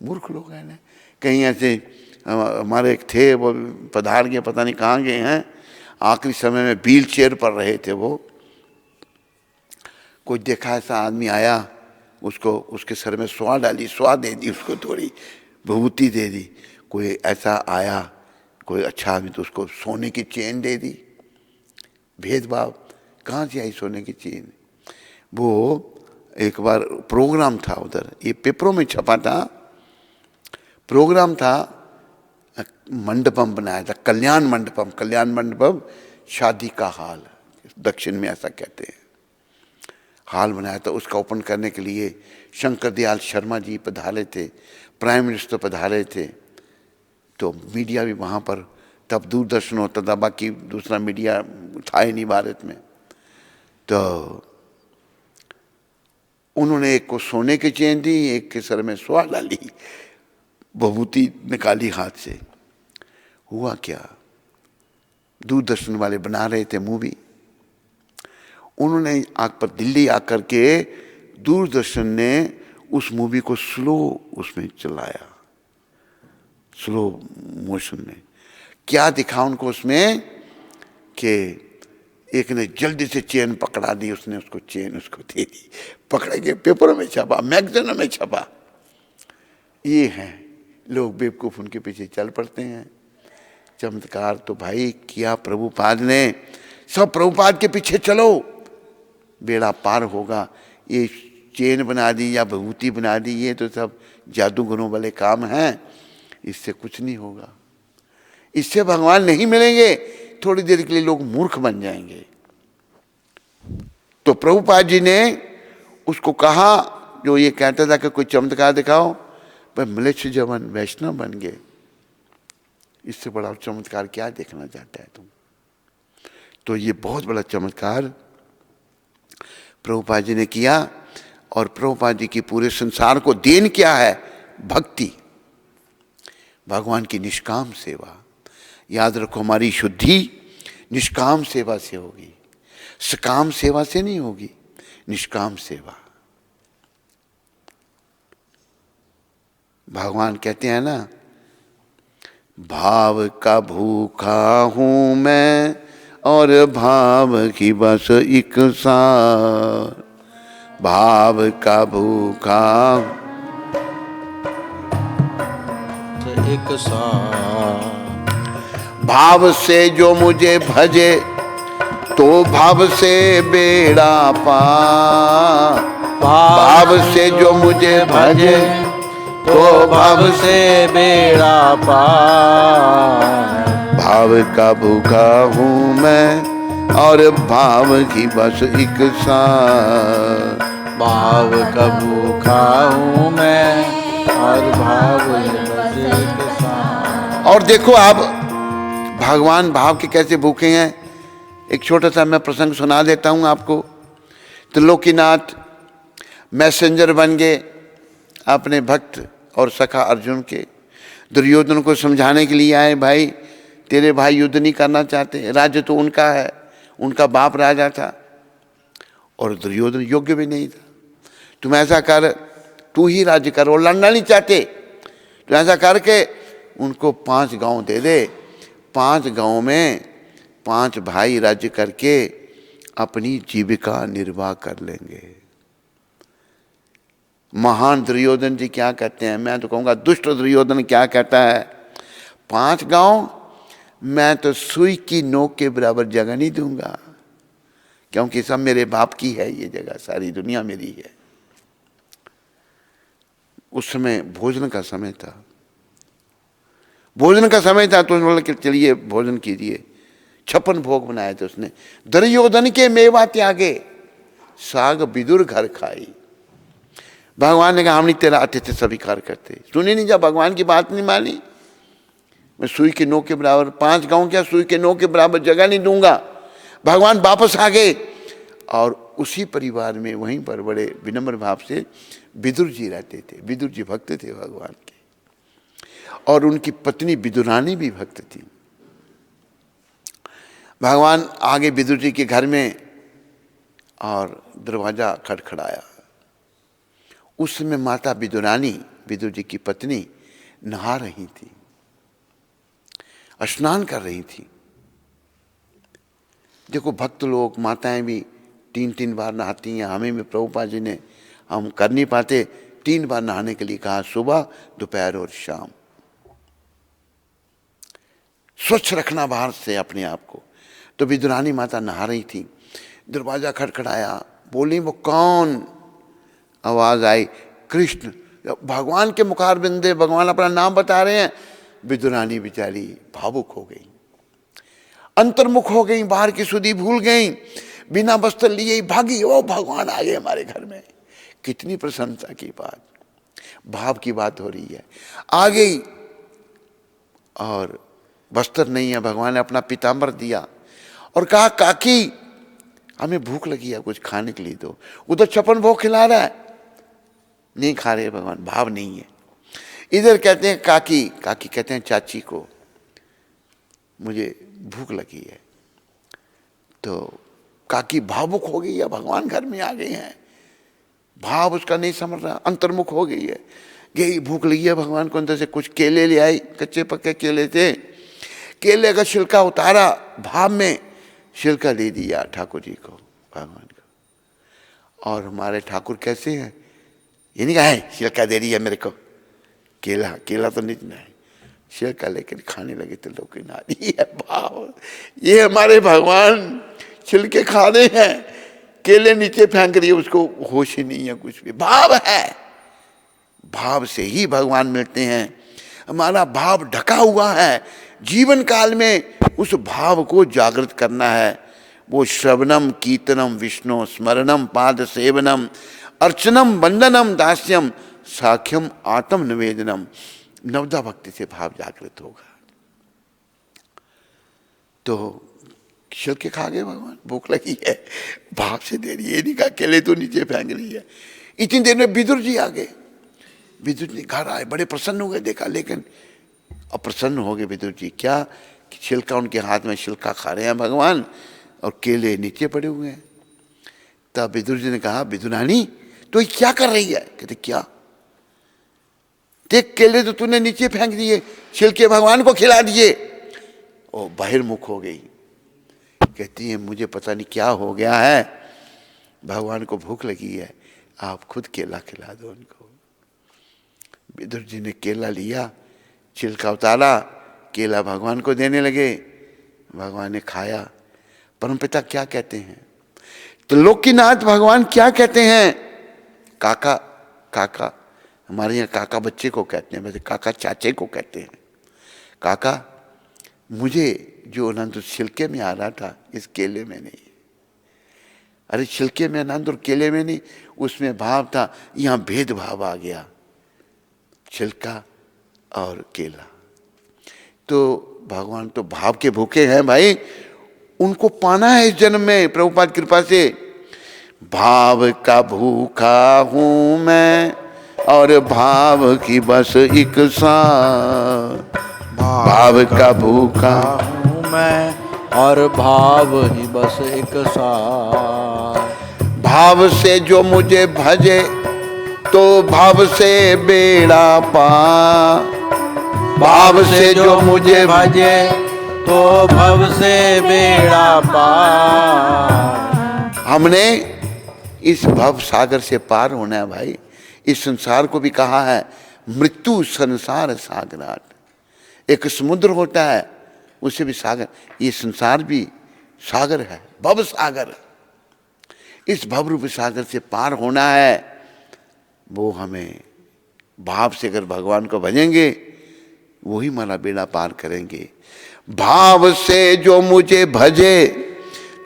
मूर्ख लोग हैं ना। कहीं ऐसे हमारे एक थे, वो पधार गए, पता नहीं कहाँ गए हैं, आखिरी समय में व्हील चेयर पर रहे थे वो। कोई देखा ऐसा आदमी आया, उसको उसके सर में स्वाद डाली, स्वाद दे दी उसको, थोड़ी विभूति दे दी। कोई ऐसा आया, कोई अच्छा आदमी तो उसको सोने की चेन दे दी। भेदभाव, कहाँ से आई सोने की चेन? वो एक बार प्रोग्राम था उधर, ये पेपरों में छपा था, प्रोग्राम था, मंडपम बनाया था, कल्याण मंडपम। कल्याण मंडपम शादी का हाल, दक्षिण में ऐसा कहते हैं, हाल बनाया था। उसका ओपन करने के लिए शंकर दयाल शर्मा जी पधारे थे, प्राइम मिनिस्टर पधारे थे, तो मीडिया भी वहाँ पर, तब दूरदर्शन होता था, बाकी दूसरा मीडिया था ही नहीं भारत में। तो उन्होंने एक को सोने की चेन दी, एक के सर में सुआ डाली, विभूति निकाली हाथ से। हुआ क्या, दूरदर्शन वाले बना रहे थे मूवी, उन्होंने आग पर दिल्ली आकर के दूरदर्शन ने उस मूवी को स्लो उसमें चलाया, स्लो मोशन में। क्या दिखा उनको उसमें कि एक ने जल्दी से चेन पकड़ा दी, उसने उसको चेन उसको दे दी, पकड़े के पेपरों में छपा, मैगजीनों में छपा। ये हैं लोग बेवकूफ, उनके पीछे चल पड़ते हैं। चमत्कार तो भाई किया प्रभुपाद ने, सब प्रभुपाद के पीछे चलो, बेड़ा पार होगा। ये चेन बना दी या विभूति बना दी, ये तो सब जादूगरों वाले काम हैं, इससे कुछ नहीं होगा, इससे भगवान नहीं मिलेंगे। थोड़ी देर के लिए लोग मूर्ख बन जाएंगे। तो प्रभुपाद जी ने उसको कहा, जो ये कहता था कि कोई चमत्कार दिखाओ, पर मिलिट्स जवान वैष्णव बन गए, इससे बड़ा चमत्कार क्या देखना चाहता है तुम? तो ये बहुत बड़ा चमत्कार प्रभुपाद जी ने किया। और प्रभुपाद जी की पूरे संसार को देन क्या है? भक्ति, भगवान की निष्काम सेवा। याद रखो, हमारी शुद्धि निष्काम सेवा से होगी, सकाम सेवा से नहीं होगी, निष्काम सेवा। भगवान कहते हैं ना, भाव का भूखा हूं मैं और भाव की बस एक सार, भाव का भूखा एक साथ, भाव से जो मुझे भजे तो भाव से बेड़ा पार, भाव से जो मुझे भजे तो भाव से बेड़ा पार। भाव का भूखा हूँ मैं और भाव की बस एक सार, भाव का भूखा हूँ मैं और भाव की बस एक साथ। और देखो आप भगवान भाव के कैसे भूखे हैं। एक छोटा सा मैं प्रसंग सुना देता हूँ आपको। त्रिलोकीनाथ मैसेंजर बन गए अपने भक्त और सखा अर्जुन के। दुर्योधन को समझाने के लिए आए, भाई तेरे भाई युद्ध नहीं करना चाहते, राज्य तो उनका है, उनका बाप राजा था और दुर्योधन योग्य भी नहीं था। तुम ऐसा कर, तू ही राज्य कर, और लड़ना नहीं चाहते तो ऐसा करके उनको 5 गांव दे दे, 5 गांव में 5 भाई राज्य करके अपनी जीविका निर्वाह कर लेंगे। महान दुर्योधन जी क्या कहते हैं, मैं तो कहूँगा दुष्ट दुर्योधन क्या कहता है, 5 गांव मैं तो सुई की नोक के बराबर जगह नहीं दूंगा, क्योंकि सब मेरे बाप की है ये जगह, सारी दुनिया मेरी है। उस समय भोजन का समय था, भोजन का समय था तो उन्होंने बोला कि चलिए भोजन कीजिए। 56 भोग बनाए थे उसने। दुर्योधन के मेवा त्यागे साग विदुर घर खाई। भगवान ने कहा हम नहीं तेरा आतिथ्य स्वीकार करते। सुनी नहीं, जब भगवान की बात नहीं मानी, मैं सुई के नोक के बराबर 5 गांव क्या सुई के नोक के बराबर जगह नहीं दूंगा। भगवान वापस आ गए और उसी परिवार में वहीं पर बड़े विनम्र भाव से विदुर जी रहते थे। विदुर जी भक्त थे भगवान के और उनकी पत्नी विदुरानी भी भक्त थी। भगवान आगे विदुर जी के घर में और दरवाजा खटखड़ाया। उस समय माता विदुरानी, विदुर जी की पत्नी, नहा रही थी, स्नान कर रही थी। देखो भक्त लोग, माताएं भी 3-3 बार नहाती हैं। हमें भी प्रभुपाद जी ने, हम कर नहीं पाते, 3 बार नहाने के लिए कहा, सुबह दोपहर और शाम। स्वच्छ रखना बाहर से अपने आप को। तो विदुरानी माता नहा रही थी, दरवाजा खटखटाया, बोली वो कौन? आवाज आई कृष्ण। भगवान के मुखारबिंदे, भगवान अपना नाम बता रहे हैं। विदुरानी बेचारी भावुक हो गई, अंतर्मुख हो गई, बाहर की सुधी भूल गई, बिना वस्त्र लिए भागी। ओ भगवान आ गए हमारे घर में, कितनी प्रसन्नता की बात, भाव की बात हो रही है। आ गई और वस्त्र नहीं है, भगवान ने अपना पीताम्बर दिया और कहा काकी हमें भूख लगी है, कुछ खाने के लिए दो। उधर छप्पन भोग खिला रहा है, नहीं खा रहे भगवान, भाव नहीं है। इधर कहते हैं काकी, काकी कहते हैं चाची को, मुझे भूख लगी है। तो काकी भावुक हो गई है, भगवान घर में आ गए हैं, भाव उसका नहीं समझ रहा, अंतर्मुख हो गई है। गई भूख लगी है भगवान को, अंदर से कुछ केले ले आई, कच्चे पक्के केले थे, केले का छिलका उतारा, भाव में छिलका दे दिया ठाकुर जी को, भगवान को। और हमारे ठाकुर कैसे हैं, ये नहीं कहा है छिलका दे रही है मेरे को, केला, केला तो नहीं है, छिलका लेकर खाने लगे तो लोग नारी है भाव। ये हमारे भगवान छिलके खा रहे हैं, केले नीचे फेंक रही है, उसको होश ही नहीं है कुछ भी। भाव है, भाव से ही भगवान मिलते हैं। हमारा भाव ढका हुआ है, जीवन काल में उस भाव को जागृत करना है। वो श्रवणम कीर्तनम विष्णु स्मरणम पाद सेवनम अर्चनम वंदनम दास्यम साख्यम आत्म निवेदनम, नवदा भक्ति से भाव जागृत होगा। तो छिलके खा गए भगवान, भूख लगी है, भाव से दे रही है, नहीं कहा केले तो नीचे फेंक रही है। इतनी देर में विदुर जी आ गए, विदुर जी घर आए, बड़े प्रसन्न हो गए देखा, लेकिन अप्रसन्न हो गए विदुर जी। क्या कि छिलका उनके हाथ में छिलका खा रहे हैं भगवान और केले नीचे पड़े हुए हैं। तब विदुर जी ने कहा विदुरानी तो ये क्या कर रही है? कहते क्या? देख केले तो तूने नीचे फेंक दिए, छिलके भगवान को खिला दिए। ओ बहिर्मुख हो गई, कहती है मुझे पता नहीं क्या हो गया है, भगवान को भूख लगी है, आप खुद केला खिला दो उनको। विदुर जी ने केला लिया, छिलका उतारा, केला भगवान को देने लगे, भगवान ने खाया। परमपिता क्या कहते हैं, त्रिलोकीनाथ भगवान क्या कहते हैं? काका, काका, हमारे यहाँ काका बच्चे को कहते हैं, वैसे काका चाचे को कहते हैं। काका मुझे जो आनंद छिलके में आ रहा था, इस केले में नहीं। अरे छिलके में आनंद और केले में नहीं, उसमें भाव था, यहाँ भेदभाव आ गया, छिलका और केला। तो भगवान तो भाव के भूखे हैं भाई, उनको पाना है इस जन्म में प्रभुपाद कृपा से। भाव का भूखा हूं मैं और भाव की बस एक साथ, भाव का भूखा हूँ मैं और भाव ही बस एक साथ। भाव से जो मुझे भजे तो भाव से बेड़ा पार, भाव से जो मुझे भजे तो भव से बेड़ा पार। हमने इस भव सागर से पार होना है भाई। इस संसार को भी कहा है मृत्यु संसार सागराट, एक समुद्र होता है उसे भी सागर, ये संसार भी सागर है, भव सागर। इस भव रूप सागर से पार होना है, वो हमें भाव से अगर भगवान को भजेंगे वो ही हमारा बेड़ा पार करेंगे। भाव से जो मुझे भजे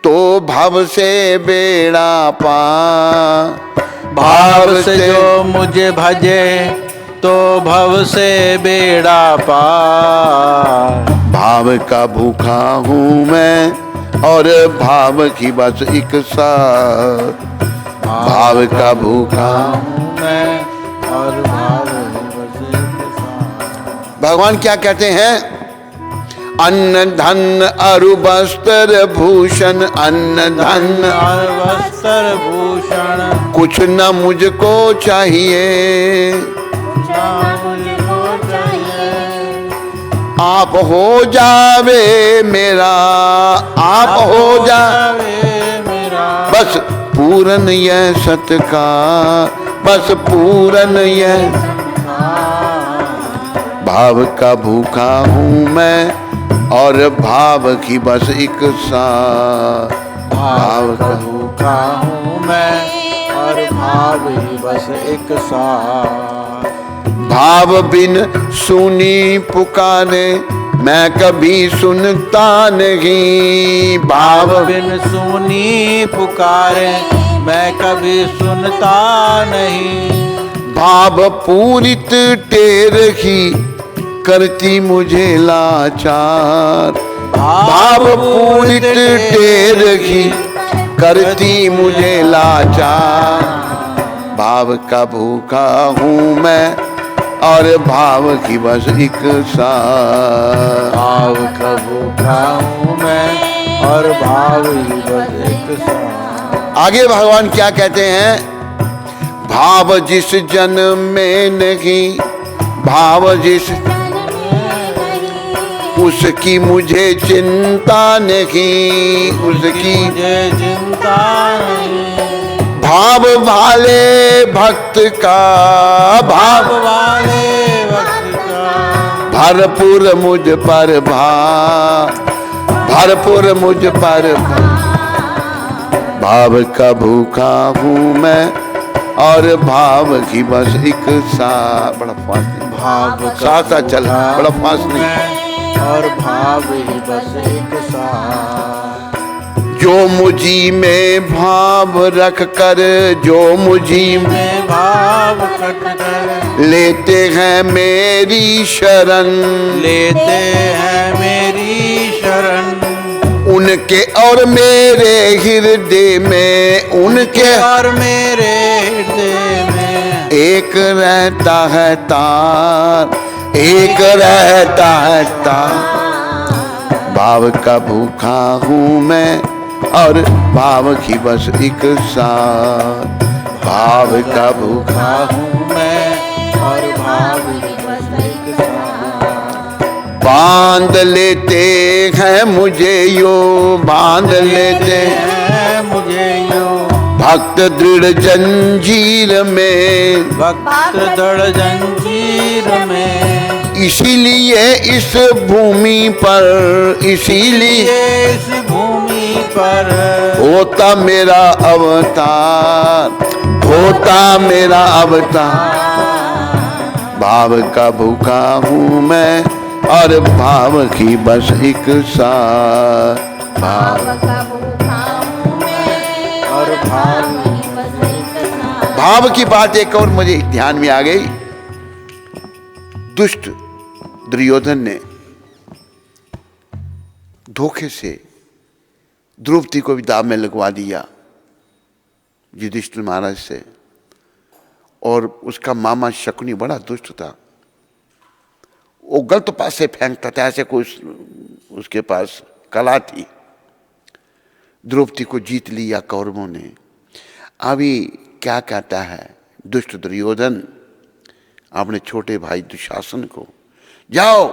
तो भाव से बेड़ा पार, भाव से जो मुझे भजे तो भव से बेड़ा पार। भाव का भूखा हूँ मैं और भाव की बस एक साथ, भाव का भूखा हूँ मैं और भाव ही बस एक साथ। भगवान क्या कहते हैं? अन्न धन अरु वस्त्र भूषण, अन्न धन और वस्त्र भूषण कुछ न मुझको चाहिए, मुझको चाहिए। आप हो जावे मेरा, आप हो जावे मेरा, बस पूरन यह सत्कार, बस पूरन यह। भाव का भूखा हूँ मैं और भाव की बस एक साथ। भाव का भूखा हूँ मैं और भाव ही बस एक साथ। भाव बिन सुनी पुकारे मैं कभी सुनता नहीं। भाव बिन सुनी पुकारे मैं कभी सुनता नहीं। भाव पूरित टेर ही करती मुझे लाचार। भाव पूरित टेर ही करती मुझे लाचार। भाव का भूखा हूँ मैं और भाव की बस एक साथ। भाव का भूखा हूँ मैं और भाव ही बस एक साथ। आगे भगवान क्या कहते हैं? भाव जिस जन्म में नहीं, भाव जिस उसकी मुझे चिंता नहीं, उसकी मुझे चिंता नहीं। भाव वाले भक्त का, भाव वाले भक्त का भरपूर मुझ पर भरपूर मुझ पर भाव का भूखा हूँ मैं और भाव की बस एक साथ। बड़ा फास्ट नहीं, भाव साथ साथ चल, बड़ा फास्ट नहीं। और भाव ही बस एक साथ। जो मुझी में भाव रख कर, जो मुझी में भाव कट कर लेते हैं मेरी शरण, लेते हैं मेरी शरण। उनके और मेरे हृदय में, उनके और मेरे हृदय में एक रहता है तार, एक रहता है तार। भाव का भूखा हूँ मैं और भाव की बस एक साथ। भाव का भूखा हूँ मैं और भाव ही बस एक साथ। बांध लेते हैं मुझे यो, बांध लेते हैं मुझे यो भक्त दृढ़ जंजीर में, भक्त दृढ़ जंजीर में। इसीलिए इस भूमि पर, इसीलिए इस भूमि पर होता मेरा अवतार, होता मेरा अवतार। भाव का भूखा हूँ मैं और भाव की बस एक साथ। भाव का भूखा हूँ मैं और भाव ही बस एक साथ। भाव की बात एक और मुझे ध्यान में आ गई। दुष्ट दुर्योधन ने धोखे से द्रौपदी को भी दाव में लगवा दिया युधिष्ठिर महाराज से, और उसका मामा शकुनी बड़ा दुष्ट था। वो गलत पास से फेंकता था, ऐसे कोई उसके पास कला थी। द्रौपदी को जीत लिया कौरवों ने। अभी क्या कहता है दुष्ट दुर्योधन अपने छोटे भाई दुशासन को, जाओ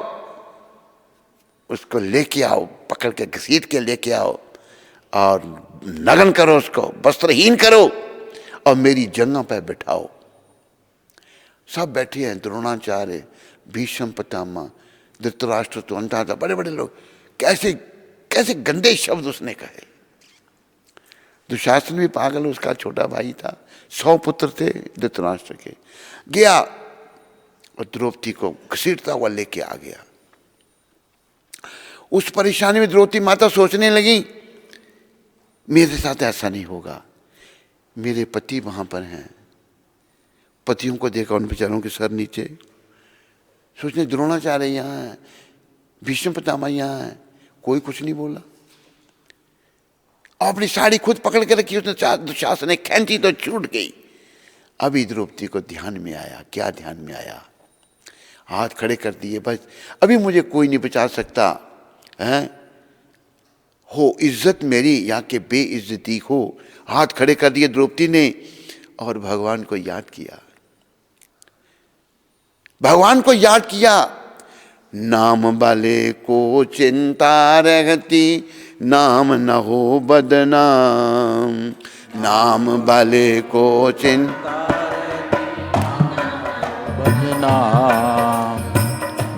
उसको लेके आओ, पकड़ के घसीट के लेके आओ और नग्न करो, उसको वस्त्रहीन करो और मेरी जंगों पर बिठाओ। सब बैठे हैं, द्रोणाचार्य, भीष्म पितामह, धृतराष्ट्र, तो अंता, बड़े बड़े लोग। कैसे कैसे गंदे शब्द उसने कहे। दुशासन भी पागल, उसका छोटा भाई था, 100 पुत्र थे धृतराष्ट्र के। गया और द्रौपदी को घसीटता हुआ लेके आ गया। उस परेशानी में द्रौपदी माता सोचने लगी, मेरे साथ ऐसा नहीं होगा, मेरे पति वहां पर हैं। पतियों को देखा, उन बेचारों के सर नीचे। सोचने द्रोणाचार्य यहाँ है, भीष्म पितामह यहाँ है, कोई कुछ नहीं बोला। अपनी साड़ी खुद पकड़ के रखी उसने, दुशासन ने खींची तो छूट गई। अभी द्रौपदी को ध्यान में आया। क्या ध्यान में आया? हाथ खड़े कर दिए, बस अभी मुझे कोई नहीं बचा सकता है। हो इज्जत मेरी या के बेइज्जती हो। हाथ खड़े कर दिए द्रौपदी ने और भगवान को याद किया। भगवान को याद किया। नाम वाले को चिंता रहती, नाम न हो बदनाम। नाम वाले को चिंता बदनाम।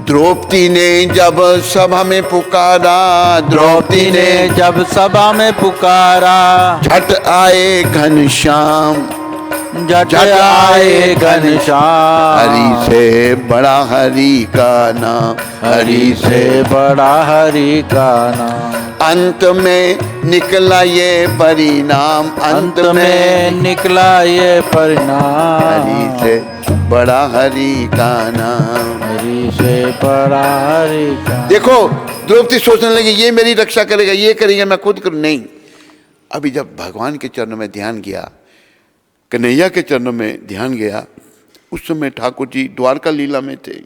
द्रौपदी ने जब सभा में पुकारा, द्रौपदी ने जब सभा में पुकारा, झट आए घनश्याम, झट आए घनश्याम। हरि से बड़ा हरि का नाम, हरि से बड़ा हरि का नाम। अंत में निकला ये परिणाम, अंत में निकला ये परिणाम। हरि से बड़ा हरि का नाम, हरि से बड़ा हरि का। देखो द्रौपदी सोचने लगी ये मेरी रक्षा करेगा, ये करेंगे, मैं खुद करूं। नहीं, अभी जब भगवान के चरणों में ध्यान गया, कन्हैया के चरणों में ध्यान गया, उस समय ठाकुर जी द्वारका लीला में थे।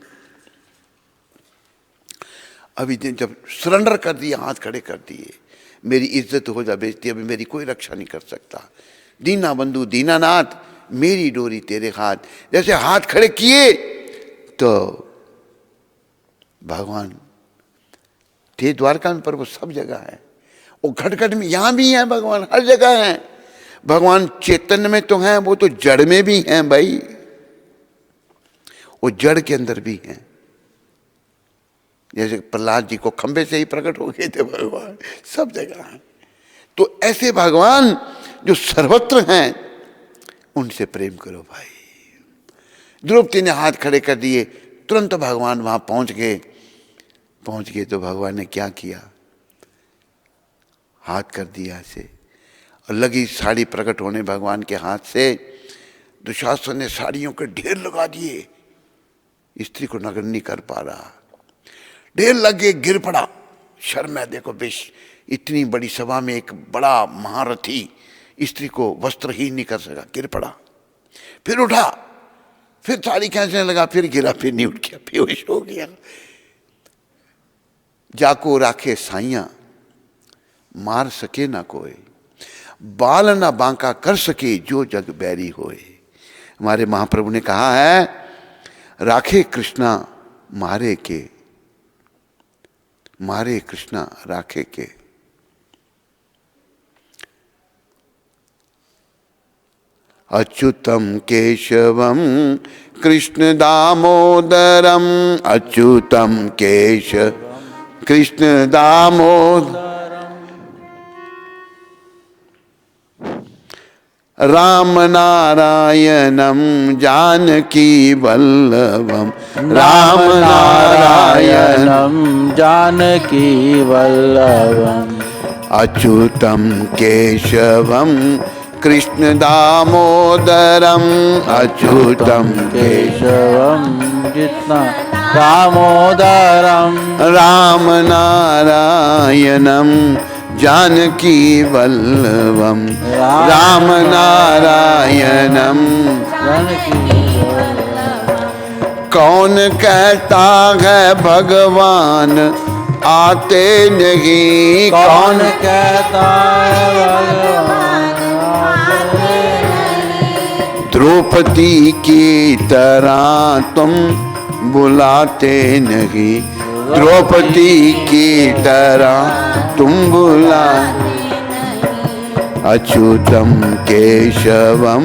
अभी जब सरेंडर कर दिया, हाथ खड़े कर दिए, मेरी इज्जत हो जा बेइज्जती, अभी मेरी कोई रक्षा नहीं कर सकता। दीना बंधु दीनानाथ, मेरी डोरी तेरे हाथ। जैसे हाथ खड़े किए तो भगवान थे द्वारका में, पर वो सब जगह है। वो घट में यहां भी है भगवान, हर जगह है भगवान। चैतन्य में तो हैं, वो तो जड़ में भी हैं भाई, वो जड़ के अंदर भी हैं। जैसे प्रहलाद जी को खंबे से ही प्रकट हो गए थे भगवान, सब जगह हैं। तो ऐसे भगवान जो सर्वत्र हैं, उनसे प्रेम करो भाई। द्रौपदी ने हाथ खड़े कर दिए, तुरंत भगवान वहां पहुंच गए। तो भगवान ने क्या किया, हाथ कर दिया ऐसे, और लगी साड़ी प्रकट होने भगवान के हाथ से। दुशासन ने साड़ियों के ढेर लगा दिए, स्त्री को नगर नहीं कर पा रहा, ढेर लग गए, गिर पड़ा। शर्म है, देखो बेश, इतनी बड़ी सभा में एक बड़ा महारथी स्त्री को वस्त्रहीन नहीं कर सका, गिर पड़ा। फिर उठा, फिर साड़ी खींचने लगा, फिर गिरा, फिर नहीं उठ गया, बेहोश हो गया। जाको राखे साइया, मार सके ना कोई, बाल ना बांका कर सके जो जग बैरी होए। हमारे महाप्रभु ने कहा है, राखे कृष्णा मारे के, मारे कृष्णा राखे के। अच्युतम केशवम कृष्ण दामोदरम, अच्युतम केशव कृष्ण दामोदर, राम नारायणम जानकी वल्लभम, राम नारायणम जानकी वल्लभम। अच्युतम केशवम कृष्ण दामोदरम, अच्युतम केशवम जितना दामोदरम, राम नारायणम जानकी वल्लभम, राम नारायणम जानकी। कौन कहता है भगवान आते नहीं, कौन कहता है भगवान आते नहीं। द्रौपदी की तरह तुम बुलाते नहीं, द्रौपदी की तरह तुम बुला। अच्युतम केशवम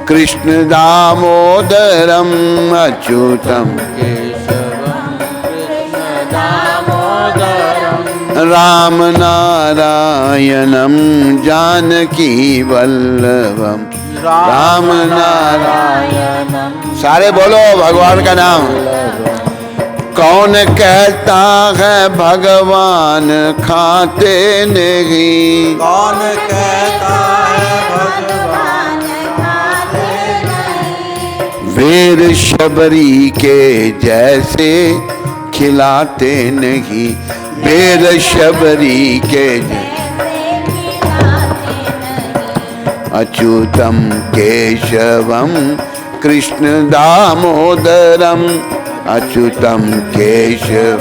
कृष्ण दामोदरम, अच्युतम केशवम कृष्ण दामोदरम, राम नारायणम जानकी वल्लभम, राम नारायणम। सारे बोलो भगवान का नाम। कौन कहता है भगवान खाते नहीं, कौन कहता है भगवान खाते नहीं। वीर शबरी के जैसे खिलाते नहीं, वीर शबरी के अच्युतम केशवम कृष्ण दामोदरम, अच्युतम केशव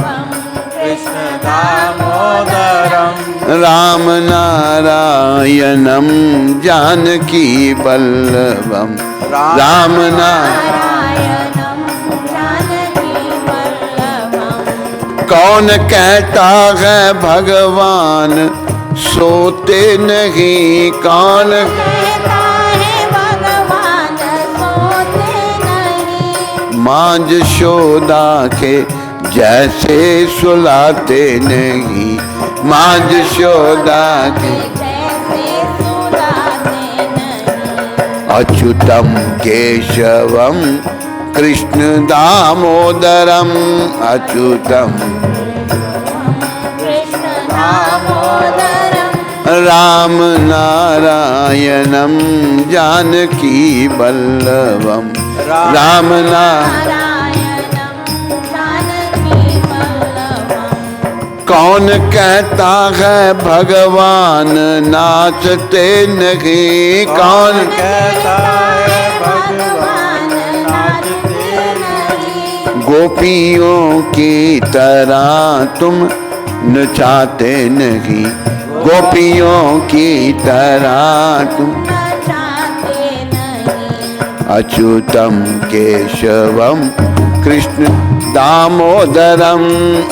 कृष्ण दामोदरम, राम नारायणम जानकी वल्लभम, राम नारायणम जानकी वल्लभम। कौन कहता है भगवान सोते नहीं, कौन कहता है भगवान सोते नहीं। मां यशोदा के जैसे सुलाते नहीं माँ यशोदा के, जैसे सुलाते नहीं। अच्युतम केशवम कृष्ण दामोदरम, अच्युतम कृष्ण दामोदरम राम नारायणम जानकी वल्लभम, राम नारायण। नारायणं जानकी वल्लभम्। कौन कहता है भगवान नाचते नहीं, कौन कहता है भगवान नाचते नहीं। गोपियों की तरह तुम नचाते नहीं, गोपियों की तरह तुम। नचाते नहीं। अच्युतम केशवम कृष्ण दामोदरम,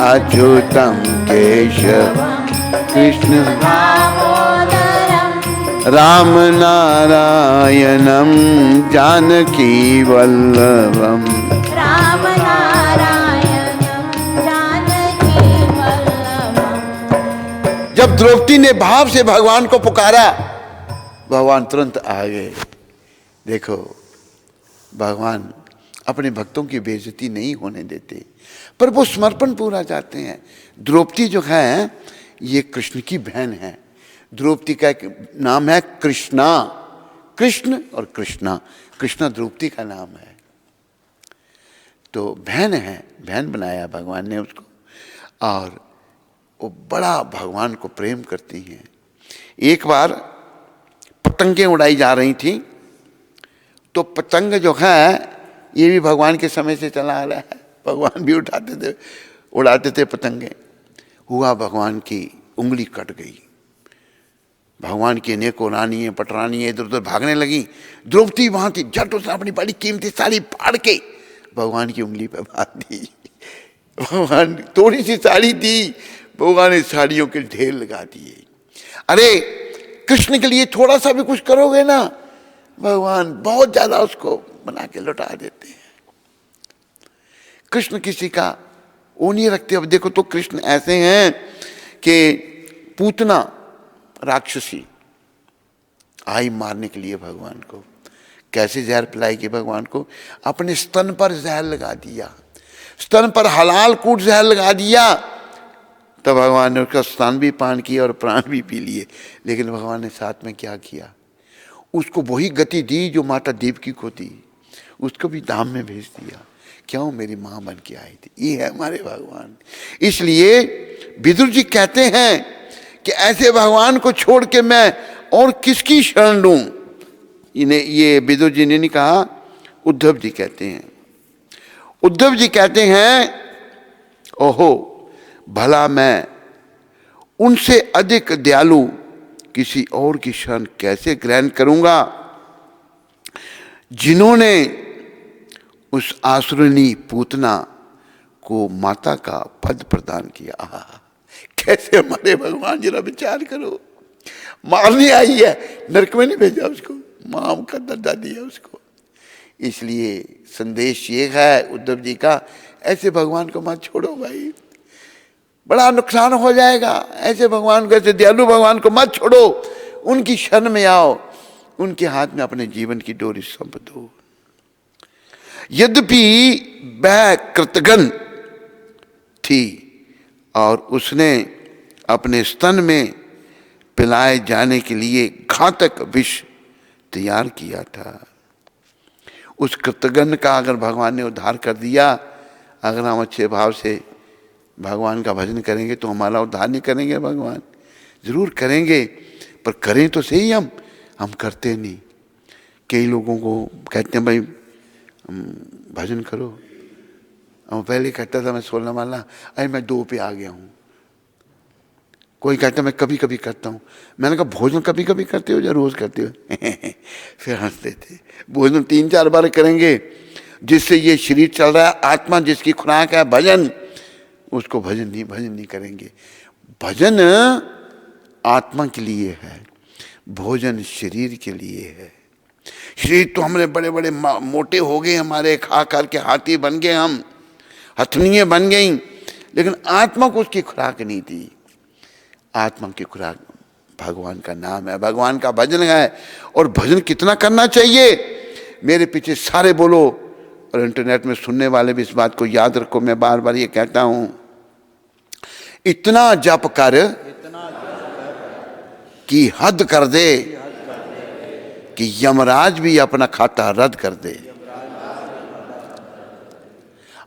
अच्युतम केशव कृष्ण दामोदरम राम नारायणम जानकी वल्लभम। राम नारायणं जानकी वल्लभम्। जब द्रौपदी ने भाव से भगवान को पुकारा, भगवान तुरंत आ गए। देखो, भगवान अपने भक्तों की बेइज्जती नहीं होने देते, पर वो समर्पण पूरा चाहते हैं। द्रौपदी जो है ये कृष्ण की बहन है। द्रौपदी का एक नाम है कृष्णा, कृष्ण और कृष्णा, कृष्णा द्रौपदी का नाम है। तो बहन है, बहन बनाया भगवान ने उसको, और वो बड़ा भगवान को प्रेम करती हैं। एक बार पतंगें उड़ाई जा रही थी, तो पतंग जो है ये भी भगवान के समय से चला आ रहा है, भगवान भी उठाते थे, उड़ाते थे पतंगे। हुआ भगवान की उंगली कट गई, भगवान की अनेकों रानियां पटरानियां इधर उधर भागने लगी। द्रौपदी वहां थी, झट उसने अपनी बड़ी कीमती साड़ी फाड़ के भगवान की उंगली पर बांध दी। भगवान थोड़ी सी साड़ी थी, भगवान ने साड़ियों के ढेर लगा दिए। अरे कृष्ण के लिए थोड़ा सा भी कुछ करोगे ना, भगवान बहुत ज्यादा उसको बना के लौटा देते हैं। कृष्ण किसी का वो नहीं रखते। अब देखो तो कृष्ण ऐसे हैं कि पूतना राक्षसी आई मारने के लिए भगवान को, कैसे जहर पिलाएगी भगवान को? अपने स्तन पर जहर लगा दिया, स्तन पर हलाल कूट जहर लगा दिया। तब भगवान ने उसका स्तन भी पान किया और प्राण भी पी लिए। लेकिन भगवान ने साथ में क्या किया? उसको वही गति दी जो माता देवकी को दी, उसको भी धाम में भेज दिया। क्यों? मेरी माँ बन के आई थी। ये है हमारे भगवान। इसलिए विदुर जी कहते हैं कि ऐसे भगवान को छोड़ के मैं और किसकी शरण लूं? इन्हें ये विदुर जी ने नहीं कहा, उद्धव जी कहते हैं। उद्धव जी कहते हैं, ओहो भला मैं उनसे अधिक दयालु किसी और की शरण कैसे ग्रहण करूंगा, जिन्होंने उस आसुरनी पूतना को माता का पद प्रदान किया। कैसे हमारे भगवान, जरा विचार करो, मारने आई है, नरक में नहीं भेजा उसको, मां का दर्जा दिया उसको। इसलिए संदेश ये है उद्धव जी का, ऐसे भगवान को मत छोड़ो भाई, बड़ा नुकसान हो जाएगा। ऐसे भगवान को, ऐसे दयालु भगवान को मत छोड़ो, उनकी शरण में आओ, उनके हाथ में अपने जीवन की डोरी सौंप दो। यद्यपि वह कृतघ्न थी और उसने अपने स्तन में पिलाए जाने के लिए घातक विष तैयार किया था, उस कृतघ्न का अगर भगवान ने उद्धार कर दिया, अगर हम अच्छे भाव से भगवान का भजन करेंगे तो हमारा उद्धार नहीं करेंगे भगवान? जरूर करेंगे, पर करें तो सही। हम करते नहीं। कई लोगों को कहते हैं भाई भजन करो, हम पहले कहता था मैं 16 माला, अरे मैं 2 पे आ गया हूँ। कोई कहता मैं कभी कभी करता हूँ। मैंने कहा भोजन कभी कभी करते हो या रोज करते हो? फिर हंसते थे। भोजन 3-4 बार करेंगे, जिससे ये शरीर चल रहा है, आत्मा जिसकी खुराक है भजन, उसको भजन नहीं करेंगे। भजन आत्मा के लिए है, भोजन शरीर के लिए है। शरीर तो हमारे बड़े बड़े मोटे हो गए, हमारे खा खा के हाथी बन गए हम, हथनियाँ बन गईं, लेकिन आत्मा को उसकी खुराक नहीं थी। आत्मा की खुराक भगवान का नाम है, भगवान का भजन है। और भजन कितना करना चाहिए, मेरे पीछे सारे बोलो, और इंटरनेट में सुनने वाले भी इस बात को याद रखो। मैं बार बार ये कहता हूं, इतना जप कर कि हद कर दे, कि यमराज भी अपना खाता रद्द कर दे।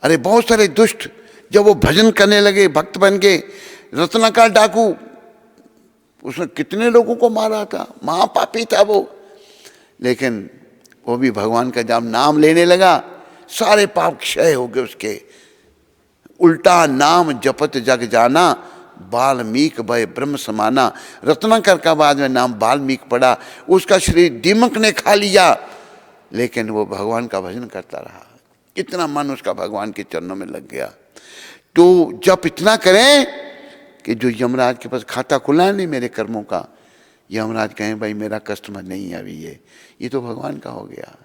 अरे बहुत सारे दुष्ट जब वो भजन करने लगे, भक्त बन के, रत्नाकर डाकू, उसने कितने लोगों को मारा था, महापापी था वो, लेकिन वो भी भगवान का जब नाम लेने लगा, सारे पाप क्षय हो गए उसके। उल्टा नाम जपत जग जाना, वाल्मीकि भय ब्रह्म समाना। रत्नाकर का बाद में नाम वाल्मीकि पड़ा, उसका शरीर दीमक ने खा लिया, लेकिन वो भगवान का भजन करता रहा। इतना मन उसका भगवान के चरणों में लग गया। तो जप इतना करें कि जो यमराज के पास खाता खुला है नहीं मेरे कर्मों का, यमराज कहें भाई मेरा कस्टमर नहीं है अभी, ये तो भगवान का हो गया,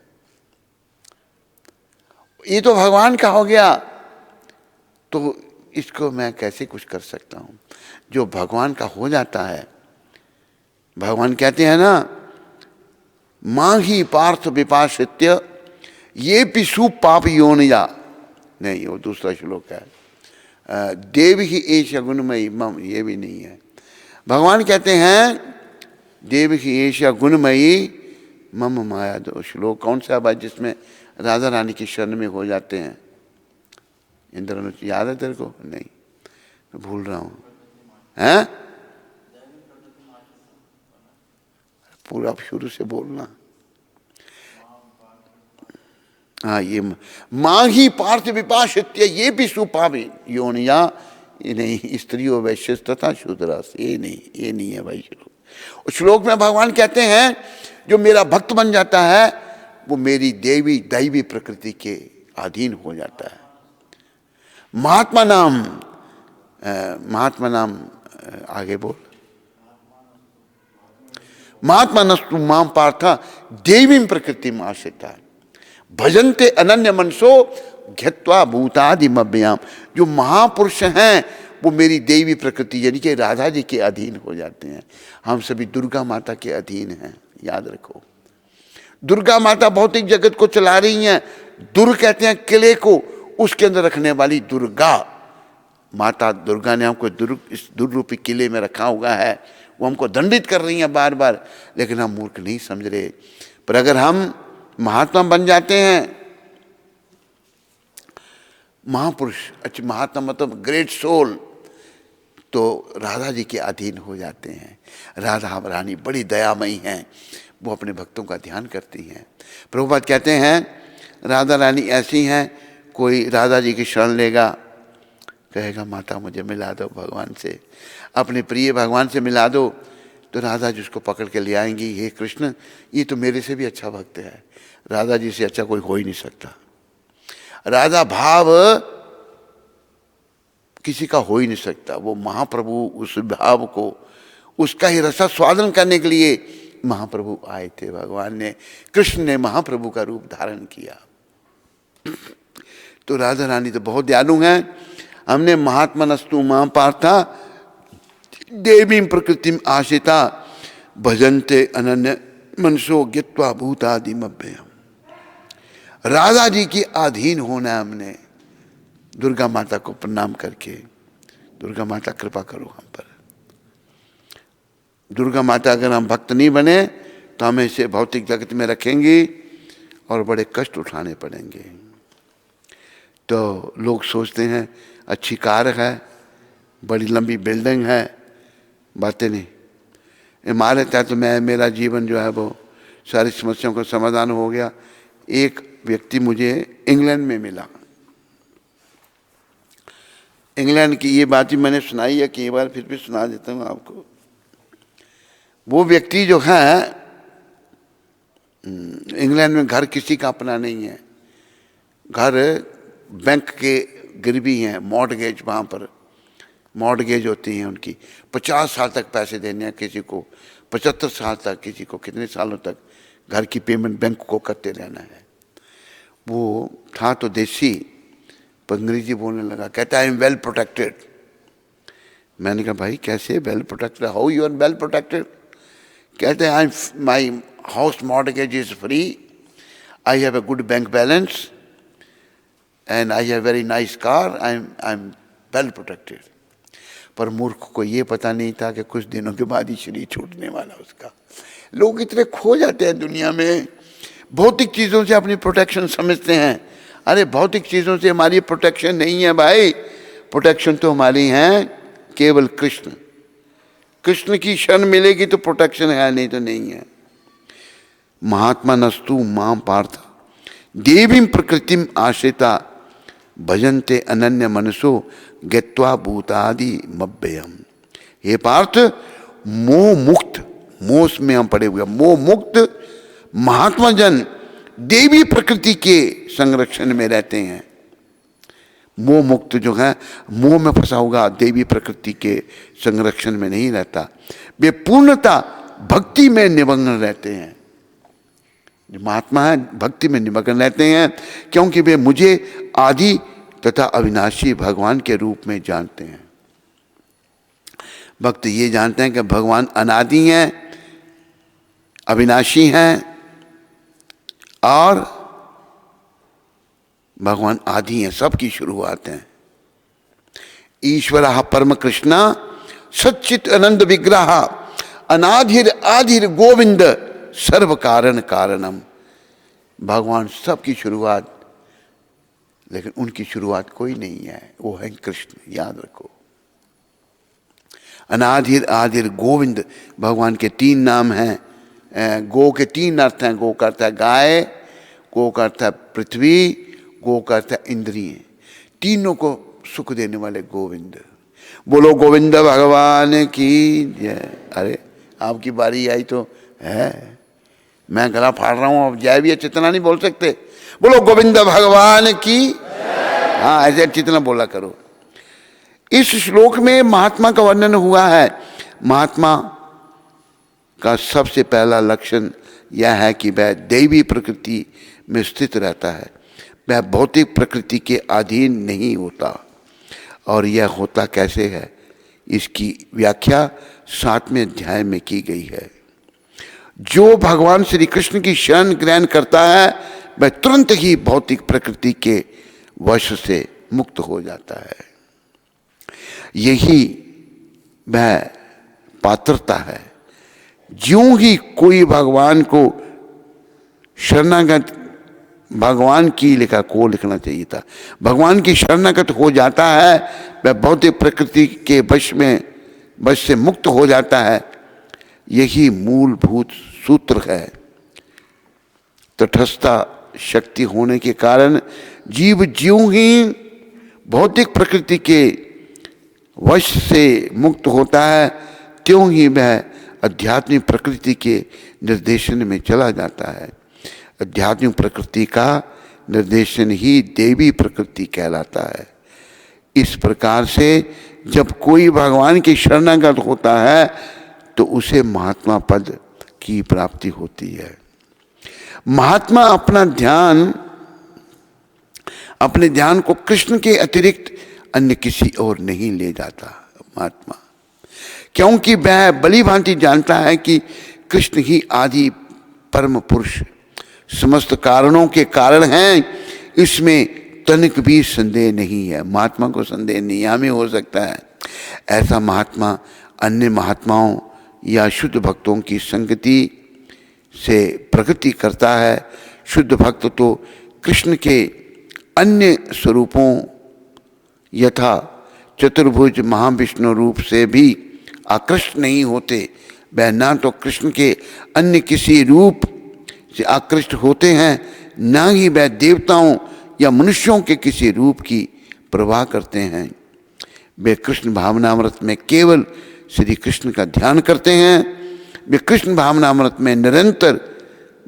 ये तो भगवान का हो गया। तो इसको मैं कैसे कुछ कर सकता हूं? जो भगवान का हो जाता है, भगवान कहते हैं ना, मांगी पार्थ विपाशित्य ये पिशु पाप योनिया, नहीं वो दूसरा श्लोक है, देव ही एश गुणमयी मम, ये भी नहीं है। भगवान कहते हैं देव ही एश गुणमयी मम माया। दो श्लोक कौन सा है जिसमें राधा रानी की शरण में हो जाते हैं? इंद्रनुष याद है तेरे को? नहीं, मैं भूल रहा हूँ। हैं? पूरा शुरू से बोलना। हाँ, ये मांगी पार्थ विपाशित्य ये भी सुपावी योनिया, ये नहीं, स्त्रियों वैश्य तथा शूद्रास, ये नहीं है भाई श्लोक। उस श्लोक में भगवान कहते हैं जो मेरा भक्त बन जाता है वो मेरी दैवी प्रकृति के अधीन हो जाता है। महात्मा नाम आगे बोल, महात्मा नस्तु माम पार्थ देवी प्रकृति में आश्रिता भजनते अनन्य मनसो घ्यत्वा भूतादिमभ्याम। जो महापुरुष हैं वो मेरी देवी प्रकृति यानी कि राधा जी के अधीन हो जाते हैं। हम सभी दुर्गा माता के अधीन हैं, याद रखो। दुर्गा माता भौतिक जगत को चला रही हैं। दुर्ग कहते हैं किले को, उसके अंदर रखने वाली दुर्गा माता। दुर्गा ने हमको इस दुर्रूपी किले में रखा हुआ है, वो हमको दंडित कर रही हैं बार बार, लेकिन हम मूर्ख नहीं समझ रहे। पर अगर हम महात्मा बन जाते हैं, महापुरुष, अच्छा महात्मा मतलब ग्रेट सोल, तो राधा जी के अधीन हो जाते हैं। राधा रानी बड़ी दयामयी हैं, वो अपने भक्तों का ध्यान करती हैं। प्रभुपाद कहते हैं राधा रानी ऐसी हैं, कोई राधा जी की शरण लेगा, कहेगा माता मुझे मिला दो भगवान से, अपने प्रिय भगवान से मिला दो, तो राधा जी उसको पकड़ के ले आएंगी, हे कृष्ण ये तो मेरे से भी अच्छा भक्त है, राधा जी से अच्छा कोई हो ही नहीं सकता। राधा भाव किसी का हो ही नहीं सकता। वो महाप्रभु उस भाव को, उसका ही रसा स्वादन करने के लिए महाप्रभु आए थे। भगवान ने, कृष्ण ने महाप्रभु का रूप धारण किया। तो राधा रानी तो बहुत दयालु हैं। हमने महात्मा नस्तु मां पार्था देवी प्रकृति आशिता भजनते अनन्य मनसो गित्वा भूतादिमभ्यम। राधा जी के अधीन होना हमने, दुर्गा माता को प्रणाम करके। दुर्गा माता कृपा करो हम पर। दुर्गा माता अगर हम भक्त नहीं बने तो हमें इसे भौतिक जगत में रखेंगी और बड़े कष्ट उठाने पड़ेंगे। तो लोग सोचते हैं अच्छी कार है, बड़ी लंबी बिल्डिंग है, बातें नहीं, इमारत है, तो मेरा जीवन जो है वो सारी समस्याओं का समाधान हो गया। एक व्यक्ति मुझे इंग्लैंड में मिला। इंग्लैंड की ये बात ही मैंने सुनाई है कई बार, फिर भी सुना देता हूँ आपको। वो व्यक्ति जो है, इंग्लैंड में घर किसी का अपना नहीं है, घर बैंक के गिरवी हैं, मॉर्टगेज, वहाँ पर मॉर्टगेज होती हैं उनकी। 50 साल तक पैसे देने हैं किसी को, 75 साल तक, किसी को कितने सालों तक घर की पेमेंट बैंक को करते रहना है। वो था तो देसी, पर अंग्रेजी बोलने लगा, कहता है आई एम वेल प्रोटेक्टेड। मैंने कहा भाई कैसे well protected, how you are well protected? कहते हैं I my house mortgage is free, I have a good bank balance and I have very nice car, I am well protected. पर मूर्ख को ये पता नहीं था कि कुछ दिनों के बाद ही शरीर छूटने वाला उसका। लोग इतने खो जाते हैं दुनिया में, भौतिक चीज़ों से अपनी प्रोटेक्शन समझते हैं। अरे भौतिक चीज़ों से हमारी प्रोटेक्शन नहीं है भाई, प्रोटेक्शन तो हमारी है केवल कृष्ण। कृष्ण की शरण मिलेगी तो प्रोटेक्शन है, नहीं तो नहीं है। महात्मा नस्तु मां पार्थ देवीं प्रकृतिम आश्रिता भजन्ते अनन्य मनसो गत्वा भूतादि मव्ययम। हे पार्थ, मोह मुक्त, मोह में हम पड़े हुए, मोह मुक्त महात्मा जन देवी प्रकृति के संरक्षण में रहते हैं। मोह मुक्त जो है, मोह में फंसा होगा, देवी प्रकृति के संरक्षण में नहीं रहता। वे पूर्णता भक्ति में निमग्न रहते हैं। जो महात्मा है भक्ति में निमग्न रहते हैं, क्योंकि वे मुझे आदि तथा अविनाशी भगवान के रूप में जानते हैं। भक्त ये जानते हैं कि भगवान अनादि हैं, अविनाशी हैं और भगवान आदि हैं, सबकी शुरुआत है। ईश्वर परम कृष्णा सच्चित आनंद विग्रह अनाधिर आधिर गोविंद सर्व कारण कारणम। भगवान सबकी शुरुआत, लेकिन उनकी शुरुआत कोई नहीं है, वो है कृष्ण, याद रखो। अनाधिर आधिर गोविंद, भगवान के 3 नाम हैं। गो के 3 अर्थ हैं। गो का अर्थ है गाय, गो का अर्थ है पृथ्वी, गो का अर्थ है इंद्रिय। तीनों को सुख देने वाले गोविंद। बोलो गोविंद भगवान की जय। अरे आपकी बारी आई तो है, मैं गला फाड़ रहा हूँ, अब जय भी चितना नहीं बोल सकते। बोलो गोविंद भगवान की, हाँ ऐसे चितना बोला करो। इस श्लोक में महात्मा का वर्णन हुआ है। महात्मा का सबसे पहला लक्षण यह है कि वह दैवी प्रकृति में स्थित रहता है, वह भौतिक प्रकृति के अधीन नहीं होता। और यह होता कैसे है, इसकी व्याख्या 7वें अध्याय में की गई है। जो भगवान श्री कृष्ण की शरण ग्रहण करता है वह तुरंत ही भौतिक प्रकृति के वश से मुक्त हो जाता है। यही वह पात्रता है। ज्यों ही कोई भगवान को शरणागत, भगवान की लिखा को लिखना चाहिए था, भगवान की शरणागत हो जाता है, वह भौतिक प्रकृति के वश से मुक्त हो जाता है। यही मूलभूत सूत्र है। तटस्थता शक्ति होने के कारण जीव ज्यों ही भौतिक प्रकृति के वश से मुक्त होता है, त्यों ही वह आध्यात्मिक प्रकृति के निर्देशन में चला जाता है। आध्यात्मिक प्रकृति का निर्देशन ही देवी प्रकृति कहलाता है। इस प्रकार से जब कोई भगवान की शरणागत होता है तो उसे महात्मा पद की प्राप्ति होती है। महात्मा अपने ध्यान को कृष्ण के अतिरिक्त अन्य किसी और नहीं ले जाता महात्मा, क्योंकि वह भली भांति जानता है कि कृष्ण ही आदि परम पुरुष समस्त कारणों के कारण हैं। इसमें तनिक भी संदेह नहीं है। महात्मा को संदेह नहीं, हमें हो सकता है। ऐसा महात्मा अन्य महात्माओं या शुद्ध भक्तों की संगति से प्रगति करता है। शुद्ध भक्त तो कृष्ण के अन्य स्वरूपों यथा चतुर्भुज महाविष्णु रूप से भी आकृष्ट नहीं होते। वह ना तो कृष्ण के अन्य किसी रूप से आकृष्ट होते हैं, ना ही वह देवताओं या मनुष्यों के किसी रूप की परवाह करते हैं। वे कृष्ण भावनामृत में केवल श्री कृष्ण का ध्यान करते हैं। वे कृष्ण भावनामृत में निरंतर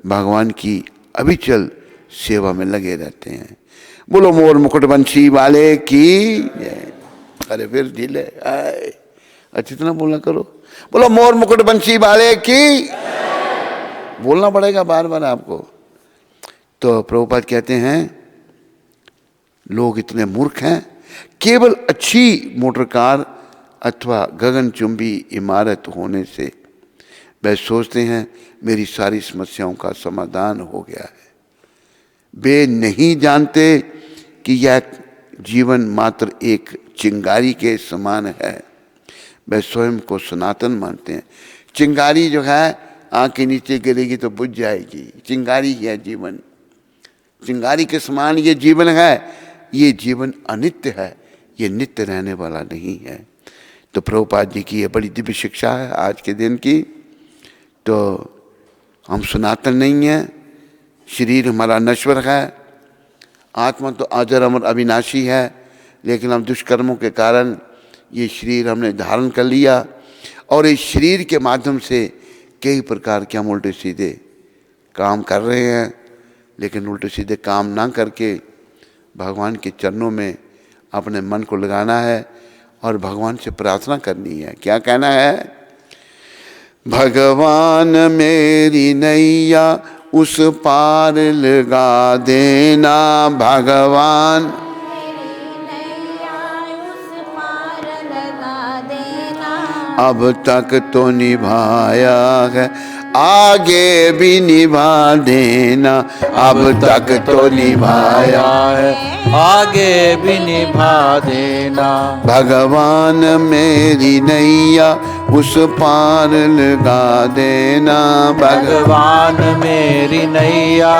भगवान की अविचल सेवा में लगे रहते हैं। बोलो मोर मुकुट बंशी वाले की जय। अरे फिर ढीले आए, अच्छी तरह बोलना करो। बोलो मोर मुकुट बंशी वाले की, बोलना पड़ेगा बार बार आपको। तो प्रभुपाद कहते हैं लोग इतने मूर्ख हैं, केवल अच्छी मोटर कार अथवा गगनचुंबी इमारत होने से वे सोचते हैं मेरी सारी समस्याओं का समाधान हो गया है। वे नहीं जानते कि यह जीवन मात्र एक चिंगारी के समान है। वे स्वयं को सनातन मानते हैं। चिंगारी जो है आँख के नीचे गिरेगी तो बुझ जाएगी, चिंगारी ही है जीवन। चिंगारी के समान ये जीवन है। ये जीवन अनित्य है, ये नित्य रहने वाला नहीं है। तो प्रभुपाद जी की ये बड़ी दिव्य शिक्षा है आज के दिन की। तो हम सनातन नहीं हैं, शरीर हमारा नश्वर है, आत्मा तो अजर अमर अविनाशी है, लेकिन हम दुष्कर्मों के कारण ये शरीर हमने धारण कर लिया और इस शरीर के माध्यम से कई प्रकार के हम उल्टे सीधे काम कर रहे हैं। लेकिन उल्टे सीधे काम ना करके भगवान के चरणों में अपने मन को लगाना है और भगवान से प्रार्थना करनी है। क्या कहना है? भगवान मेरी नैया उस पार लगा देना, भगवान उस पार लगा देना। अब तक तो निभाया है, आगे भी निभा देना। अब तक तो निभाया है, आगे भी निभा देना। भगवान मेरी नैया उस पार लगा देना। भगवान मेरी नैया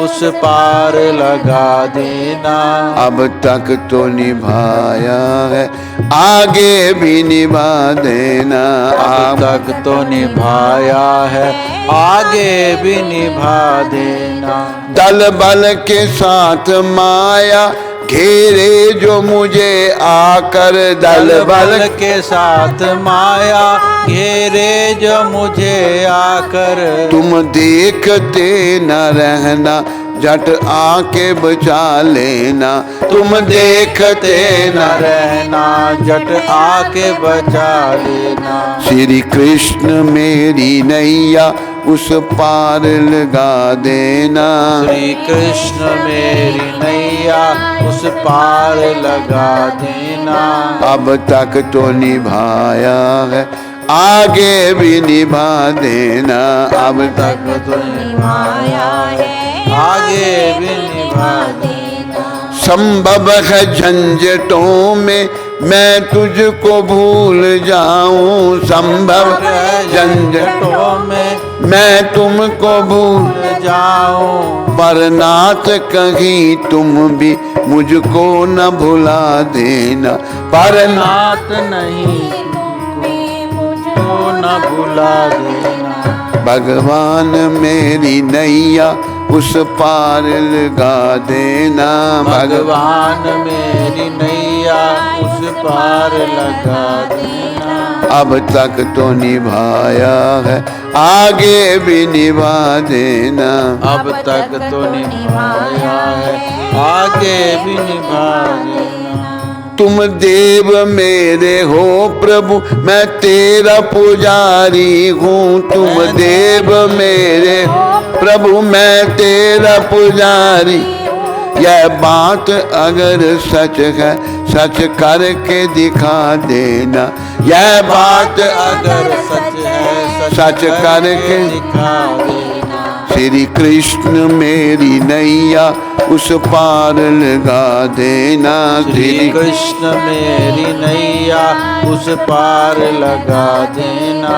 उस पार लगा देना। अब तक तो निभाया है, आगे भी निभा देना। अब तक तो निभाया है, आगे भी निभा देना। दल बल के साथ माया घेरे जो मुझे आकर, दल बल के साथ माया घेरे जो मुझे आकर। तुम देखते न रहना, झट आके बचा लेना। तुम देखते न रहना, झट आके बचा लेना। श्री कृष्ण मेरी नैया उस पार लगा देना। श्री कृष्ण मेरी नैया उस पार लगा देना। अब तक तो निभाया है, आगे भी निभा देना। अब तक तो निभाया है, आगे भी निभा देना। संभव है झंझटों में मैं तुझको भूल जाऊं। संभव है झंझटों में मैं तुमको भूल जाऊं। पर नाथ कहीं तुम भी मुझको न भुला देना। पर नाथ नहीं मुझको न भुला देना। भगवान मेरी नैया उस पार लगा देना। भगवान मेरी नैया उस पार लगा देना। अब तक तो निभाया है, आगे भी निभा देना। अब तक तो निभाया है, आगे भी निभा देना। तुम देव मेरे हो प्रभु, मैं तेरा पुजारी हूँ। तुम देव मेरे प्रभु, मैं तेरा पुजारी। यह बात अगर सच है, सच करके दिखा देना। यह बात अगर सच है, सच करके दिखा देना। श्री कृष्ण मेरी नैया उस पार लगा देना। श्री कृष्ण मेरी नैया उस पार लगा देना।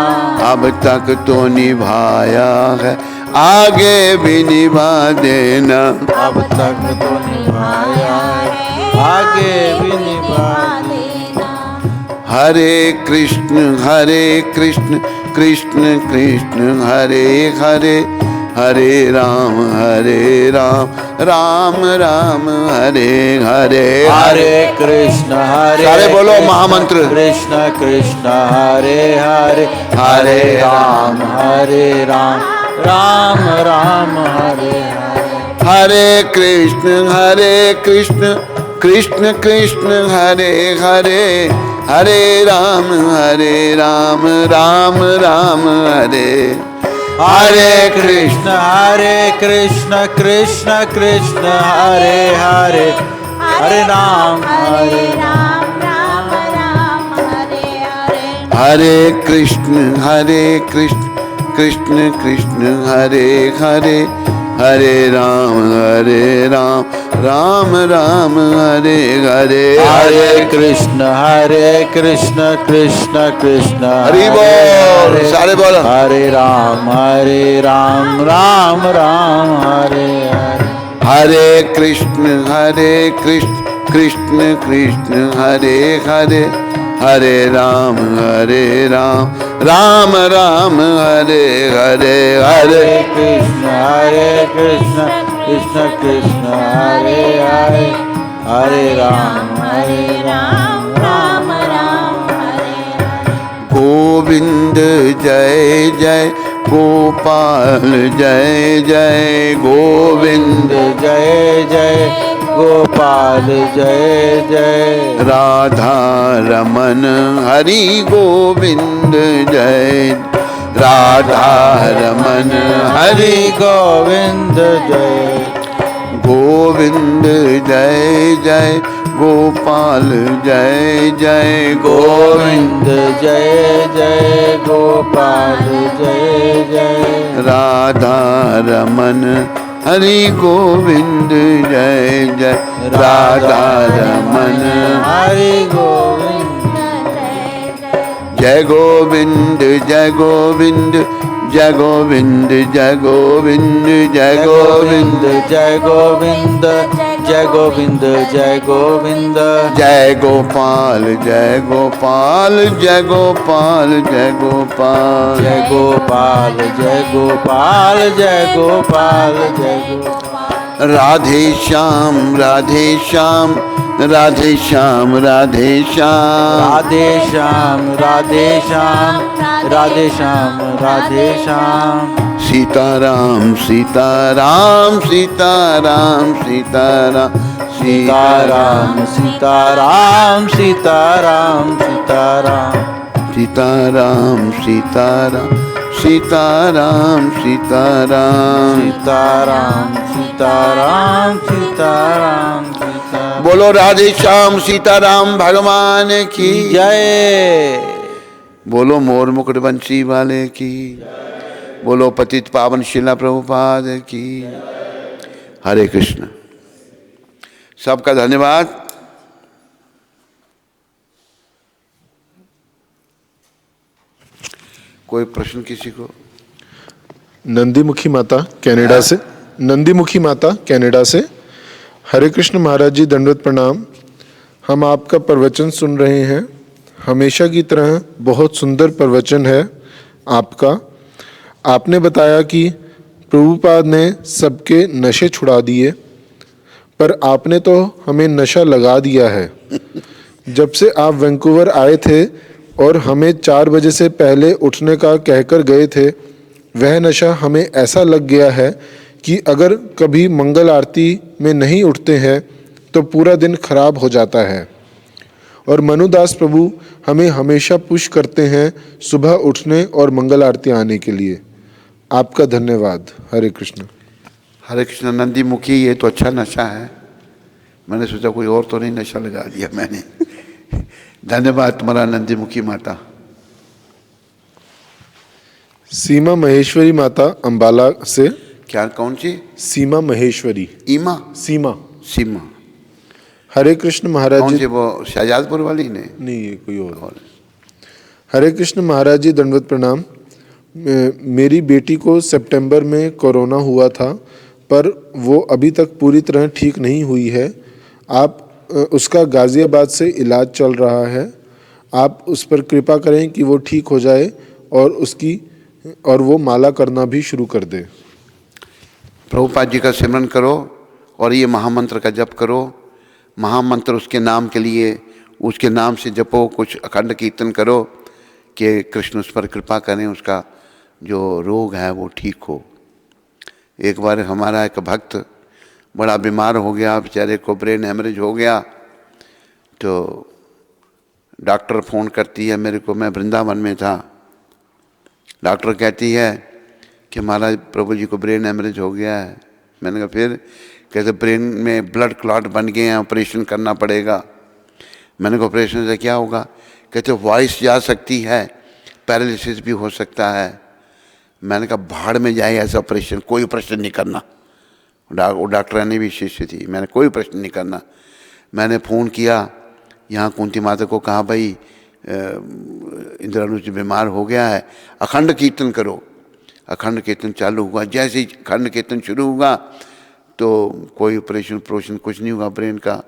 अब तक तो निभाया है, आगे भी निभा देना। अब तक तो निभाया है, आगे भी निभा देना। हरे कृष्ण कृष्ण कृष्ण हरे हरे, हरे राम राम राम हरे हरे। हरे कृष्ण सारे बोलो महामंत्र। कृष्ण कृष्ण हरे हरे, हरे राम राम राम हरे हरे। हरे कृष्ण कृष्ण कृष्ण हरे हरे, हरे राम राम राम हरे। हरे कृष्ण कृष्ण कृष्ण हरे हरे, हरे राम हरे राम राम राम हरे हरे हरे कृष्ण कृष्ण कृष्ण हरे हरे, हरे राम राम राम हरे हरे। हरे कृष्ण कृष्ण कृष्ण हरि बोल, सारे बोलो। हरे राम राम राम हरे हरे। हरे कृष्ण कृष्ण कृष्ण हरे हरे, हरे राम राम राम हरे हरे। हरे कृष्ण कृष्ण कृष्ण हरे हरे, हरे राम राम राम हरे हरे गोविंद जय जय गोपाल जय जय गोविंद जय जय गोपाल जय जय राधा रमन हरि गोविंद जय, राधा रमन हरि गोविंद जय गोविंद जय जय गोपाल जय जय गोविंद जय जय गोपाल जय जय राधा रमन हरि गोविंद जय जय, राधा रमन हरि गोविंद जय गोविंद जय गोविंद जय गोविंद जय गोविंद जय गोविंद जय गोविंद जय गोविंद जय गोविंद जय गोपाल जय गोपाल जय गोपाल जय गोपाल जय गोपाल जय गोपाल जय गोपाल जय गोपाल। राधे श्याम राधे श्याम राधे श्याम राधे श्याम राधे श्याम राधे श्याम राधे श्याम राधे श्याम सीताराम सीताराम सीताराम सीताराम सीताराम सीताराम सीताराम सीताराम सीताराम सीताराम सीताराम सीताराम सीताराम सीताराम सीताराम सीताराम। बोलो राधे श्याम सीताराम भगवान की जय। बोलो मोर मुकुट बंसी वाले की, बोलो पतित पावन शिला प्रभुपाद की। हरे कृष्ण। सबका धन्यवाद। कोई प्रश्न किसी को? नंदीमुखी माता कनाडा से, नंदीमुखी माता कनाडा से। हरे कृष्ण महाराज जी, दंडवत प्रणाम। हम आपका प्रवचन सुन रहे हैं। हमेशा की तरह बहुत सुंदर प्रवचन है आपका। आपने बताया कि प्रभुपाद ने सबके नशे छुड़ा दिए, पर आपने तो हमें नशा लगा दिया है। जब से आप वैंकूवर आए थे और हमें 4 बजे से पहले उठने का कहकर गए थे, वह नशा हमें ऐसा लग गया है कि अगर कभी मंगल आरती में नहीं उठते हैं तो पूरा दिन खराब हो जाता है। और मनुदास प्रभु हमें हमेशा पुश करते हैं सुबह उठने और मंगल आरती आने के लिए। आपका धन्यवाद। हरे कृष्ण। हरे कृष्ण। नंदी मुखी, ये तो अच्छा नशा है। मैंने सोचा कोई और तो नहीं नशा लगा दिया मैंने। धन्यवाद तुम्हारा नंदी मुखी माता। सीमा महेश्वरी माता अंबाला से। क्या, कौन सी? सीमा महेश्वरी। ईमा? सीमा। सीमा। हरे कृष्ण महाराज कौन जी। सी, वो शाहजादपुर वाली ने? नहीं, ये कोई और। हरे कृष्ण महाराज जी, दंडवत प्रणाम। मेरी बेटी को सितंबर में कोरोना हुआ था, पर वो अभी तक पूरी तरह ठीक नहीं हुई है। आप उसका गाज़ियाबाद से इलाज चल रहा है। आप उस पर कृपा करें कि वो ठीक हो जाए और वो माला करना भी शुरू कर दे। प्रभुपाद जी का सिमरन करो और ये महामंत्र का जप करो। महामंत्र उसके नाम के लिए, उसके नाम से जपो। कुछ अखंड कीर्तन करो कि कृष्ण उस पर कृपा करें, उसका जो रोग है वो ठीक हो। एक बार हमारा एक भक्त बड़ा बीमार हो गया, बेचारे को ब्रेन हेमरेज हो गया। तो डॉक्टर फ़ोन करती है मेरे को, मैं वृंदावन में था। डॉक्टर कहती है कि महाराज प्रभु जी को ब्रेन हेमरेज हो गया है। मैंने कहा फिर? कहते ब्रेन में ब्लड क्लॉट बन गए हैं, ऑपरेशन करना पड़ेगा। मैंने कहा ऑपरेशन से क्या होगा? कहते वॉइस जा सकती है, पैरालिसिस भी हो सकता है। मैंने कहा भाड़ में जाए ऐसा ऑपरेशन, कोई ऑपरेशन नहीं करना। वो डॉक्टरानी भी शिष्य थी, मैंने कोई ऑपरेशन नहीं करना। मैंने फ़ोन किया यहाँ कुंती माता को, कहा भाई इंद्रानुज बीमार हो गया है, अखंड कीर्तन करो। अखंड कीर्तन चालू हुआ। जैसे ही अखंड कीर्तन शुरू हुआ तो कोई ऑपरेशन कुछ नहीं हुआ ब्रेन का।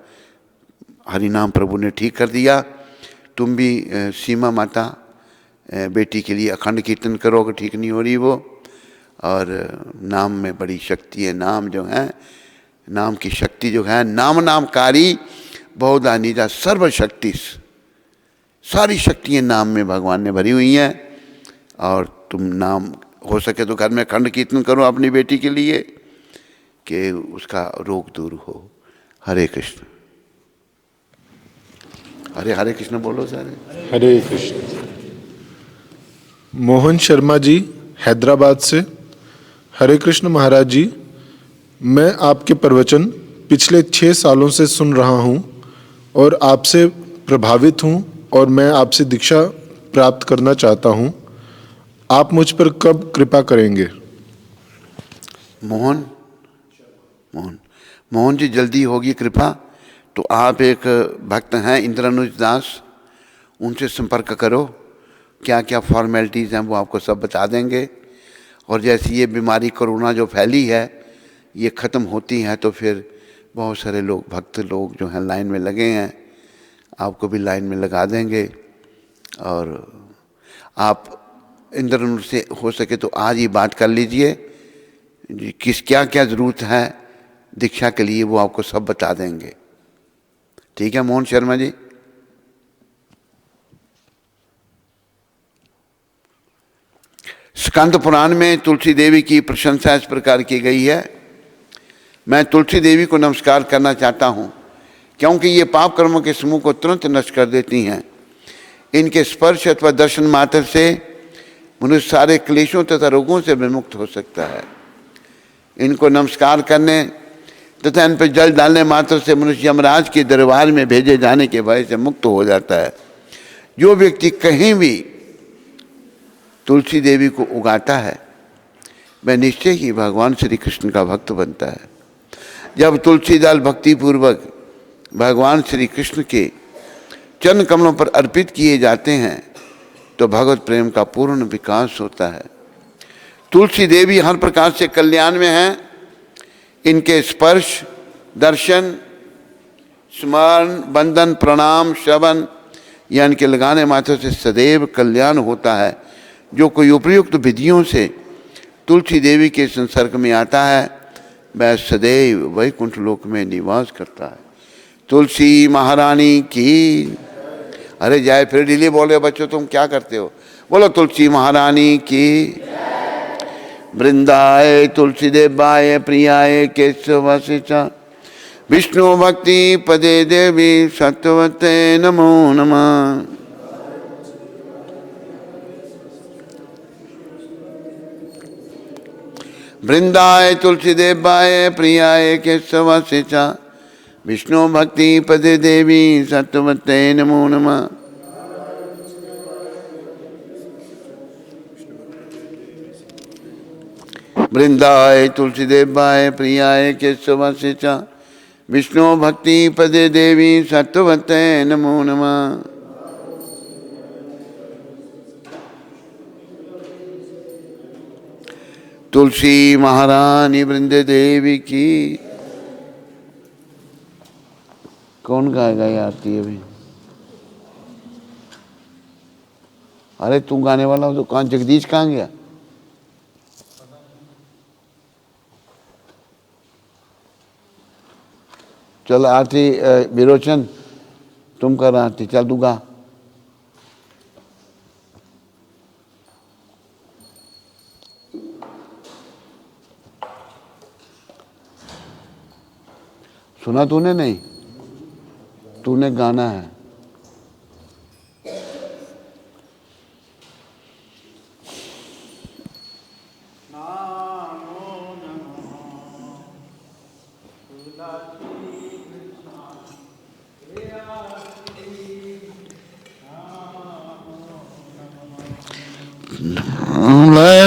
हरि नाम प्रभु ने ठीक कर दिया। तुम भी सीमा माता बेटी के लिए अखंड कीर्तन करो अगर ठीक नहीं हो रही वो। और नाम में बड़ी शक्ति है। नाम जो है, नाम की शक्ति जो है, नामकारी बहुधा निजा सर्वशक्ति, सारी शक्तियाँ नाम में भगवान ने भरी हुई हैं। और तुम नाम हो सके तो घर में अखंड कीर्तन करो अपनी बेटी के लिए कि उसका रोग दूर हो। हरे कृष्ण। हरे कृष्ण बोलो सारे। हरे कृष्ण। मोहन शर्मा जी हैदराबाद से। हरे कृष्ण महाराज जी, मैं आपके प्रवचन पिछले 6 सालों से सुन रहा हूँ और आपसे प्रभावित हूँ और मैं आपसे दीक्षा प्राप्त करना चाहता हूँ। आप मुझ पर कब कृपा करेंगे? मोहन जी, जल्दी होगी कृपा तो आप एक भक्त हैं इंद्रानुज दास, उनसे संपर्क करो। क्या क्या फॉर्मेलिटीज़ हैं वो आपको सब बता देंगे। और जैसे ये बीमारी कोरोना जो फैली है ये ख़त्म होती है तो फिर बहुत सारे लोग, भक्त लोग जो हैं लाइन में लगे हैं, आपको भी लाइन में लगा देंगे। और आप इंद्रानुज से हो सके तो आज ही बात कर लीजिए, किस क्या क्या ज़रूरत है दीक्षा के लिए, वो आपको सब बता देंगे। ठीक है मोहन शर्मा जी। स्कंद पुराण में तुलसी देवी की प्रशंसा इस प्रकार की गई है। मैं तुलसी देवी को नमस्कार करना चाहता हूँ क्योंकि ये पाप कर्मों के समूह को तुरंत नष्ट कर देती हैं। इनके स्पर्श अथवा दर्शन मात्र से मनुष्य सारे क्लेशों तथा रोगों से विमुक्त हो सकता है। इनको नमस्कार करने तथा इन पर जल डालने मात्र से मनुष्य यमराज के दरबार में भेजे जाने के भय से मुक्त हो जाता है। जो व्यक्ति कहीं भी तुलसी देवी को उगाता है वह निश्चय ही भगवान श्री कृष्ण का भक्त बनता है। जब तुलसी दल भक्तिपूर्वक भगवान श्री कृष्ण के चरण कमलों पर अर्पित किए जाते हैं तो भगवत प्रेम का पूर्ण विकास होता है। तुलसी देवी हर प्रकार से कल्याण में हैं। इनके स्पर्श, दर्शन, स्मरण, बंदन, प्रणाम, श्रवण या इनके लगाने मात्र से सदैव कल्याण होता है। जो कोई उपयुक्त विधियों से तुलसी देवी के संसर्ग में आता है वह सदैव वैकुंठ लोक में निवास करता है। तुलसी महारानी की। अरे जय, फिर डिले बोल रहे बच्चों, तुम क्या करते हो? बोलो तुलसी महारानी की। वृंदाए तुलसी देवाय प्रियाय केशवशिचा विष्णु भक्ति पदे देवी सत्वते नमो नमः। वृंदाय तुलसी देवाय प्रियाय केशवशिचा विष्णु भक्ति पदे देवी सत्वते नमो नमः। वृंदाय तुलसी देवाय प्रियाय केशवशिचा विष्णु भक्ति पदे देवी सत्वते नमो नमः। तुलसी महारानी वृंद देवी की। कौन गाएगा ये आरती अभी? अरे तू गाने वाला हो तो कहाँ, जगदीश कहाँ गया? चल आरती, विरोचन तुम कर आरती, चल तू गा। सुना तूने? नहीं, तूने गाना है।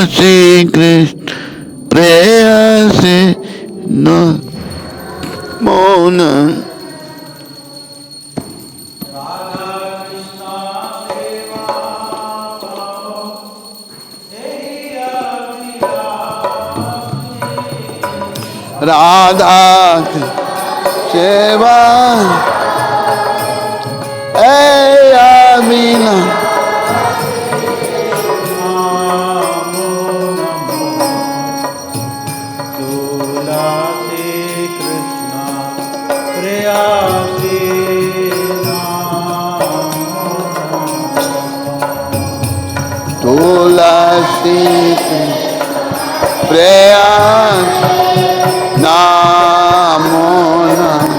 श्री कृष्ण प्रेयसी नमो नमः। राधा सेवा मीना तुलसी प्रयास नामो नमः।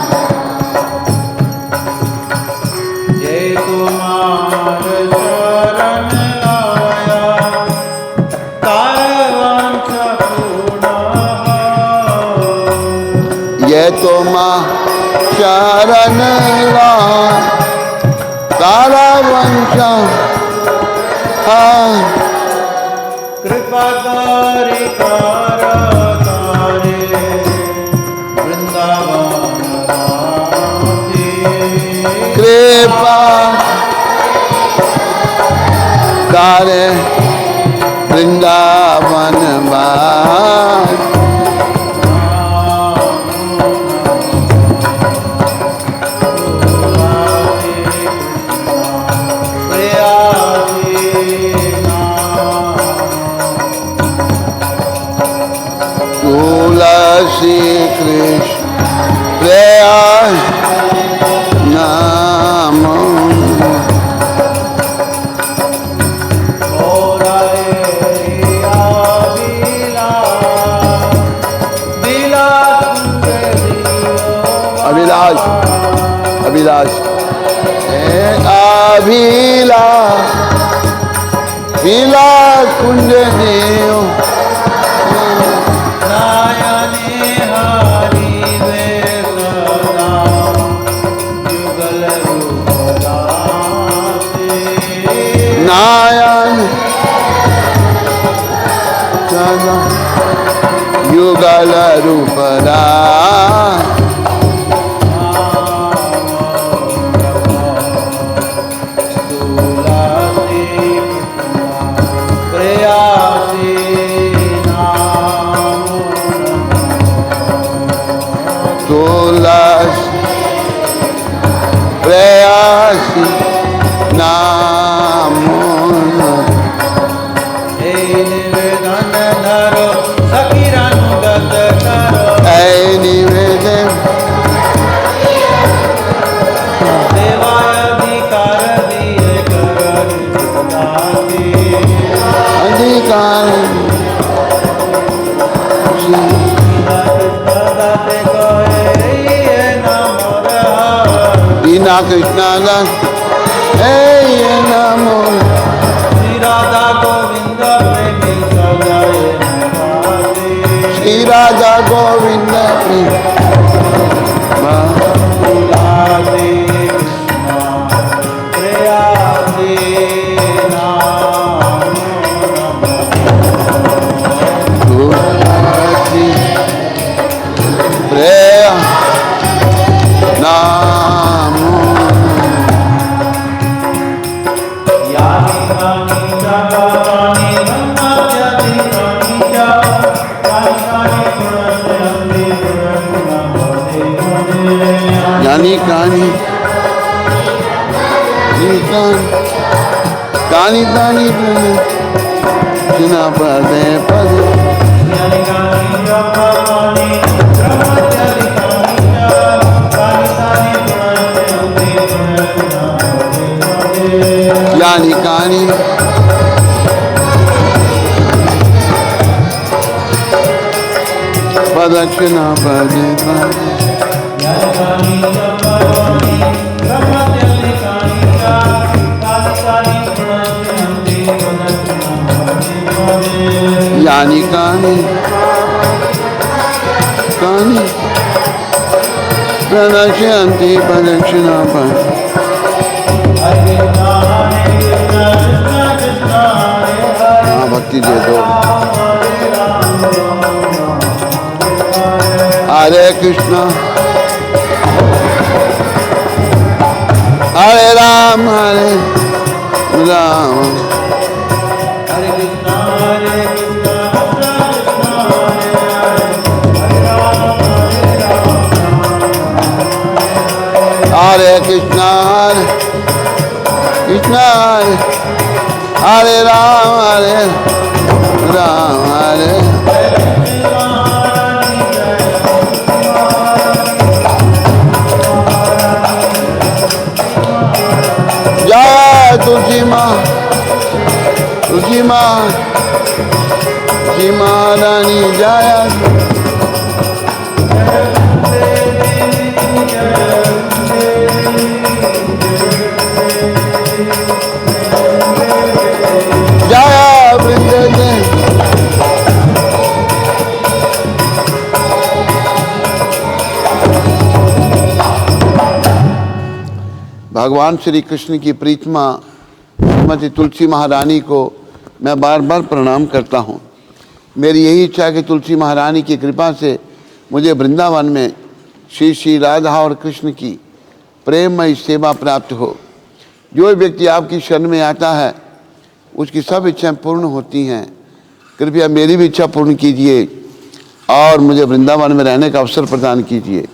जय तुम्हार शरण आया कारवांश पूर्ण। ये तो माँ शरण ला तारा वंशा कृपा तारे वृंदावन कृपा तारे वृंदावन वास। तुलसी कृष्ण प्रयास नामो अभिलाष अभिलाष अभिलाष विलास कुंज देव नारायण चलो युगल रूपदा प्रयासी नामो निवेदन धरो सखीरानुगत करो। निवेदन देवाधिकार दिए कर अधिकार दीना कृष्णा दास ये नमो। श्री राधा गोविंद प्रेमी सजाए श्री राधा गोविंद यानी कहानी कहानी कहानी सुना पदे पद यानी कहानी प्रदक्षिणा पदे पद यानी कहानी कहानी प्रदक्षिणती प्रदक्षिणा पद हाँ भक्त शक्ति दे दो। हरे कृष्णा हरे राम हरे कृष्णा कृष्णा हरे राम हरे जय तुलसी माँ रानी जय। भगवान श्री कृष्ण की प्रीतमा श्रीमती तुलसी महारानी को मैं बार बार प्रणाम करता हूँ। मेरी यही इच्छा है कि तुलसी महारानी की कृपा से मुझे वृंदावन में श्री श्री राधा और कृष्ण की प्रेममय सेवा प्राप्त हो। जो व्यक्ति आपकी शरण में आता है उसकी सब इच्छाएं पूर्ण होती हैं। कृपया मेरी भी इच्छा पूर्ण कीजिए और मुझे वृंदावन में रहने का अवसर प्रदान कीजिए।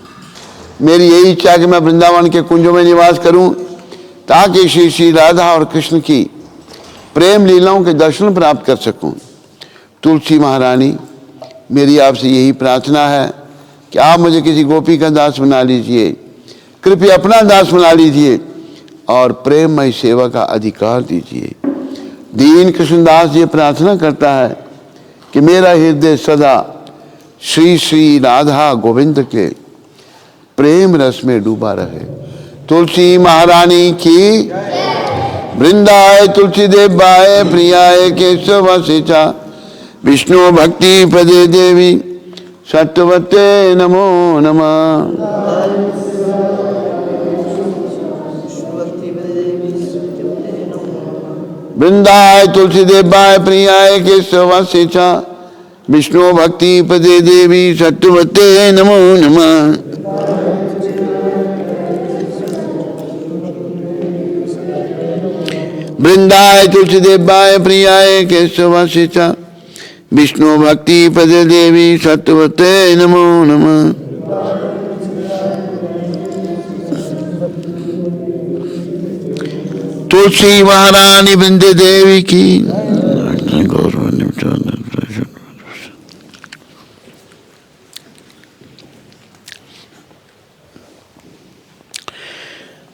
मेरी यही इच्छा है कि मैं वृंदावन के कुंजों में निवास करूं ताकि श्री श्री राधा और कृष्ण की प्रेम लीलाओं के दर्शन प्राप्त कर सकूं। तुलसी महारानी, मेरी आपसे यही प्रार्थना है कि आप मुझे किसी गोपी का दास बना लीजिए, कृपया अपना दास बना लीजिए और प्रेममय सेवा का अधिकार दीजिए। दीन कृष्णदास ये प्रार्थना करता है कि मेरा हृदय सदा श्री श्री राधा गोविंद के प्रेम रस में डूबा रहे। तुलसी महारानी की वृंदाय तुलसी देवाय प्रियाय केशव शिचा विष्णु भक्ति पदे देवी सत्यवते नमो नमः। वृंदाय तुलसी देवाय प्रियाय केशव शिचा विष्णु भक्ति पदे देवी सत्यवते नमो नमः। वृंदाय तुलसी देवाय प्रियाय केशव शिचा विष्णु भक्ति पदे देवी सत्यवते नमो नमः। तुलसी महारानी वृंदे देवी की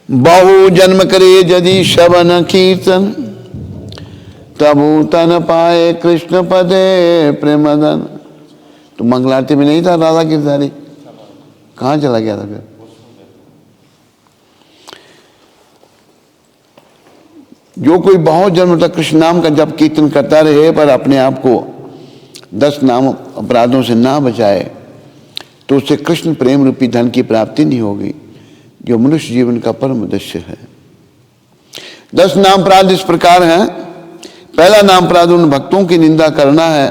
बहु जन्म करे यदि श्रवण कीर्तन तबु तन पाए कृष्ण पदे प्रेमदन। तो मंगलारती में नहीं था राधा गिरधारी, कहाँ चला गया था फिर? जो कोई बहुत जन्म तक कृष्ण नाम का जप कीर्तन करता रहे पर अपने आप को 10 नाम अपराधों से ना बचाए तो उससे कृष्ण प्रेम रूपी धन की प्राप्ति नहीं होगी, जो मनुष्य जीवन का परम उद्देश्य है। 10 नाम अपराध इस प्रकार हैं। पहला नाम अपराध उन भक्तों की निंदा करना है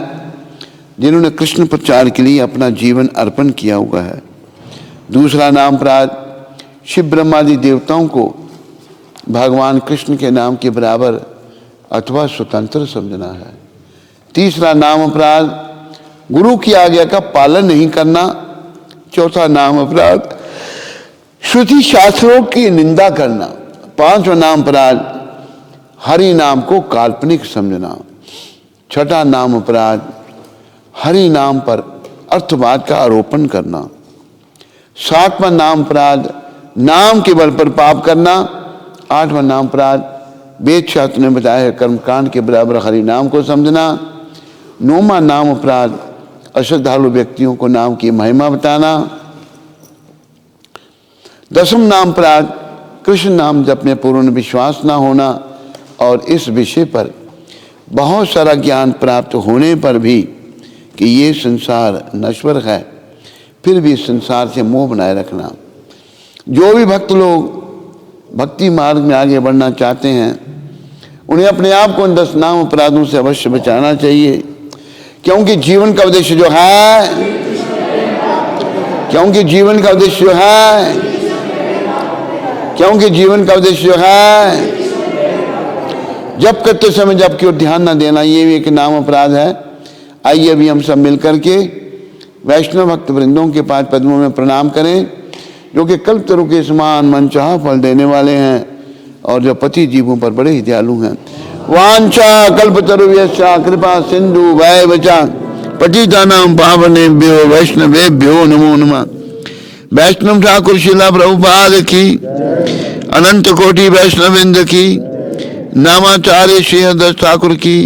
जिन्होंने कृष्ण प्रचार के लिए अपना जीवन अर्पण किया हुआ है। दूसरा नाम अपराध शिव ब्रह्मादि देवताओं को भगवान कृष्ण के नाम के बराबर अथवा स्वतंत्र समझना है। तीसरा नाम अपराध गुरु की आज्ञा का पालन नहीं करना। चौथा नाम अपराध श्रुति शास्त्रों की निंदा करना। पांचवा नाम अपराध हरि नाम को काल्पनिक समझना। छठा नाम अपराध हरि नाम पर अर्थवाद का आरोपण करना। सातवां नाम अपराध नाम के बल पर पाप करना। आठवां नाम अपराध वेद शास्त्र ने बताया कर्मकांड के बराबर हरि नाम को समझना। नौवां नाम अपराध अश्रद्धालु व्यक्तियों को नाम की महिमा बताना। 10वां नाम अपराध कृष्ण नाम जप में पूर्ण विश्वास न होना और इस विषय पर बहुत सारा ज्ञान प्राप्त होने पर भी कि ये संसार नश्वर है फिर भी संसार से मोह बनाए रखना। जो भी भक्त लोग भक्ति मार्ग में आगे बढ़ना चाहते हैं उन्हें अपने आप को इन 10 नाम अपराधों से अवश्य बचाना चाहिए, क्योंकि जीवन का उद्देश्य जो है, क्योंकि जीवन का उद्देश्य जो है, क्योंकि जीवन का उद्देश्य जो है, जब करते समय जब की ओर ध्यान न देना, ये भी एक नाम अपराध है। आइए अभी हम सब मिलकर के वैष्णव भक्त वृंदों के 5 पद्मों में प्रणाम करें, जो कि कल्पतरु के समान मनचाहा फल देने वाले हैं और जो पति जीवों पर बड़े ही दयालु हैं। वांछा कल्पतरुभ्यश्च कृपा सिंधु वैवचा पतितानां पावनेभ्यो वैष्णवेभ्यो नमो नमः। वैष्णव ठाकुर शिला प्रभुपाद की, अनंत कोटि वैष्णवेंद्र की, नामाचार्य श्री हरदास ठाकुर की।